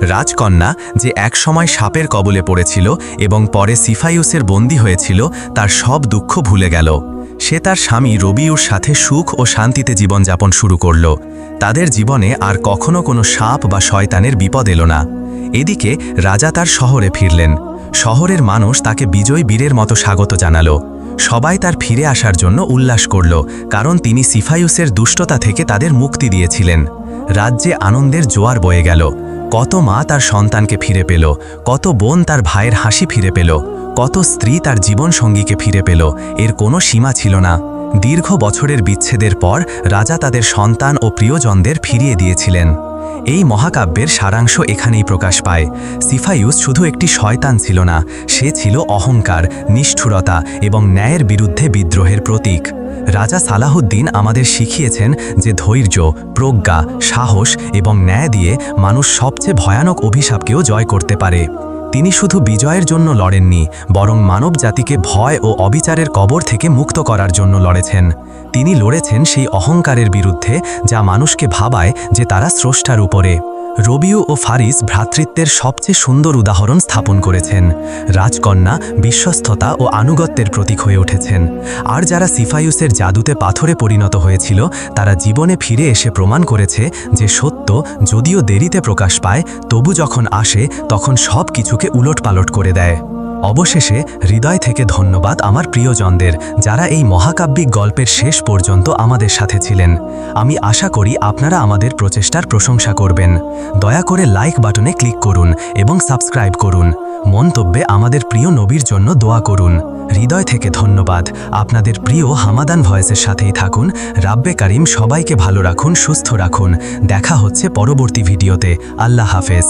রাজকন্যা, যে একসময় সাপের কবলে পড়েছিল এবং পরে সিফাইউসের বন্দী হয়েছিল, তার সব দুঃখ ভুলে গেল। সে তার স্বামী রবিউর সাথে সুখ ও শান্তিতে জীবনযাপন শুরু করল। তাদের জীবনে আর কখনো কোনো সাপ বা শয়তানের বিপদ এলো না। এদিকে রাজা তার শহরে ফিরলেন। শহরের মানুষ তাকে বিজয় বীরের মতো স্বাগত জানালো। সবাই তার ফিরে আসার জন্য উল্লাস করল, কারণ তিনি সিফাইউসের দুষ্টতা থেকে তাদের মুক্তি দিয়েছিলেন। রাজ্যে আনন্দের জোয়ার বয়ে গেল। কত মা তার সন্তানকে ফিরে পেল, কত বোন তার ভাইয়ের হাসি ফিরে পেল, কত স্ত্রী তার জীবনসঙ্গীকে ফিরে পেল। এর কোনো সীমা ছিল না। দীর্ঘ বছরের বিচ্ছেদের পর রাজা তাদের সন্তান ও প্রিয়জনদের ফিরিয়ে দিয়েছিলেন। এই মহাকাব্যের সারাংশ এখানেই প্রকাশ পায়। সিফাইউস শুধু একটি শয়তান ছিল না, সে ছিল অহংকার, নিষ্ঠুরতা এবং ন্যায়ের বিরুদ্ধে বিদ্রোহের প্রতীক। রাজা সালাহুদ্দিন আমাদের শিখিয়েছেন যে ধৈর্য, প্রজ্ঞা, সাহস এবং ন্যায় দিয়ে মানুষ সবচেয়ে ভয়ানক অভিশাপকেও জয় করতে পারে। তিনি শুধু বিজয়ের জন্য লড়েননি, বরং মানব জাতিকে ভয় ও অবিচারের কবর থেকে মুক্ত করার জন্য লড়েছেন। তিনি লড়েছেন সেই অহংকারের বিরুদ্ধে যা মানুষকে ভাবায় যে তারা স্রষ্টার উপরে। রবিউ ও ফারিস ভ্রাতৃত্বের সবচেয়ে সুন্দর উদাহরণ স্থাপন করেছেন। রাজকন্যা বিশ্বস্ততা ও আনুগত্যের প্রতীক হয়ে উঠেছেন। আর যারা সিফাইউসের জাদুতে পাথরে পরিণত হয়েছিল, তারা জীবনে ফিরে এসে প্রমাণ করেছে যে সত্য যদিও দেরিতে প্রকাশ পায়, তবু যখন আসে তখন সব কিছুকে উলটপালট করে দেয়। অবশেষে হৃদয় থেকে ধন্যবাদ আমার প্রিয়জনদের, যারা এই মহাকাব্যিক গল্পের শেষ পর্যন্ত আমাদের সাথে ছিলেন। আমি আশা করি আপনারা আমাদের প্রচেষ্টার প্রশংসা করবেন। দয়া করে লাইক বাটনে ক্লিক করুন এবং সাবস্ক্রাইব করুন। মন্তব্যে আমাদের প্রিয় নবীর জন্য দোয়া করুন। হৃদয় থেকে ধন্যবাদ। আপনাদের প্রিয় হামাদান ভয়েসের সাথেই থাকুন। রাব্বে কারিম সবাইকে ভালো রাখুন, সুস্থ রাখুন। দেখা হচ্ছে পরবর্তী ভিডিওতে। আল্লাহ হাফেজ।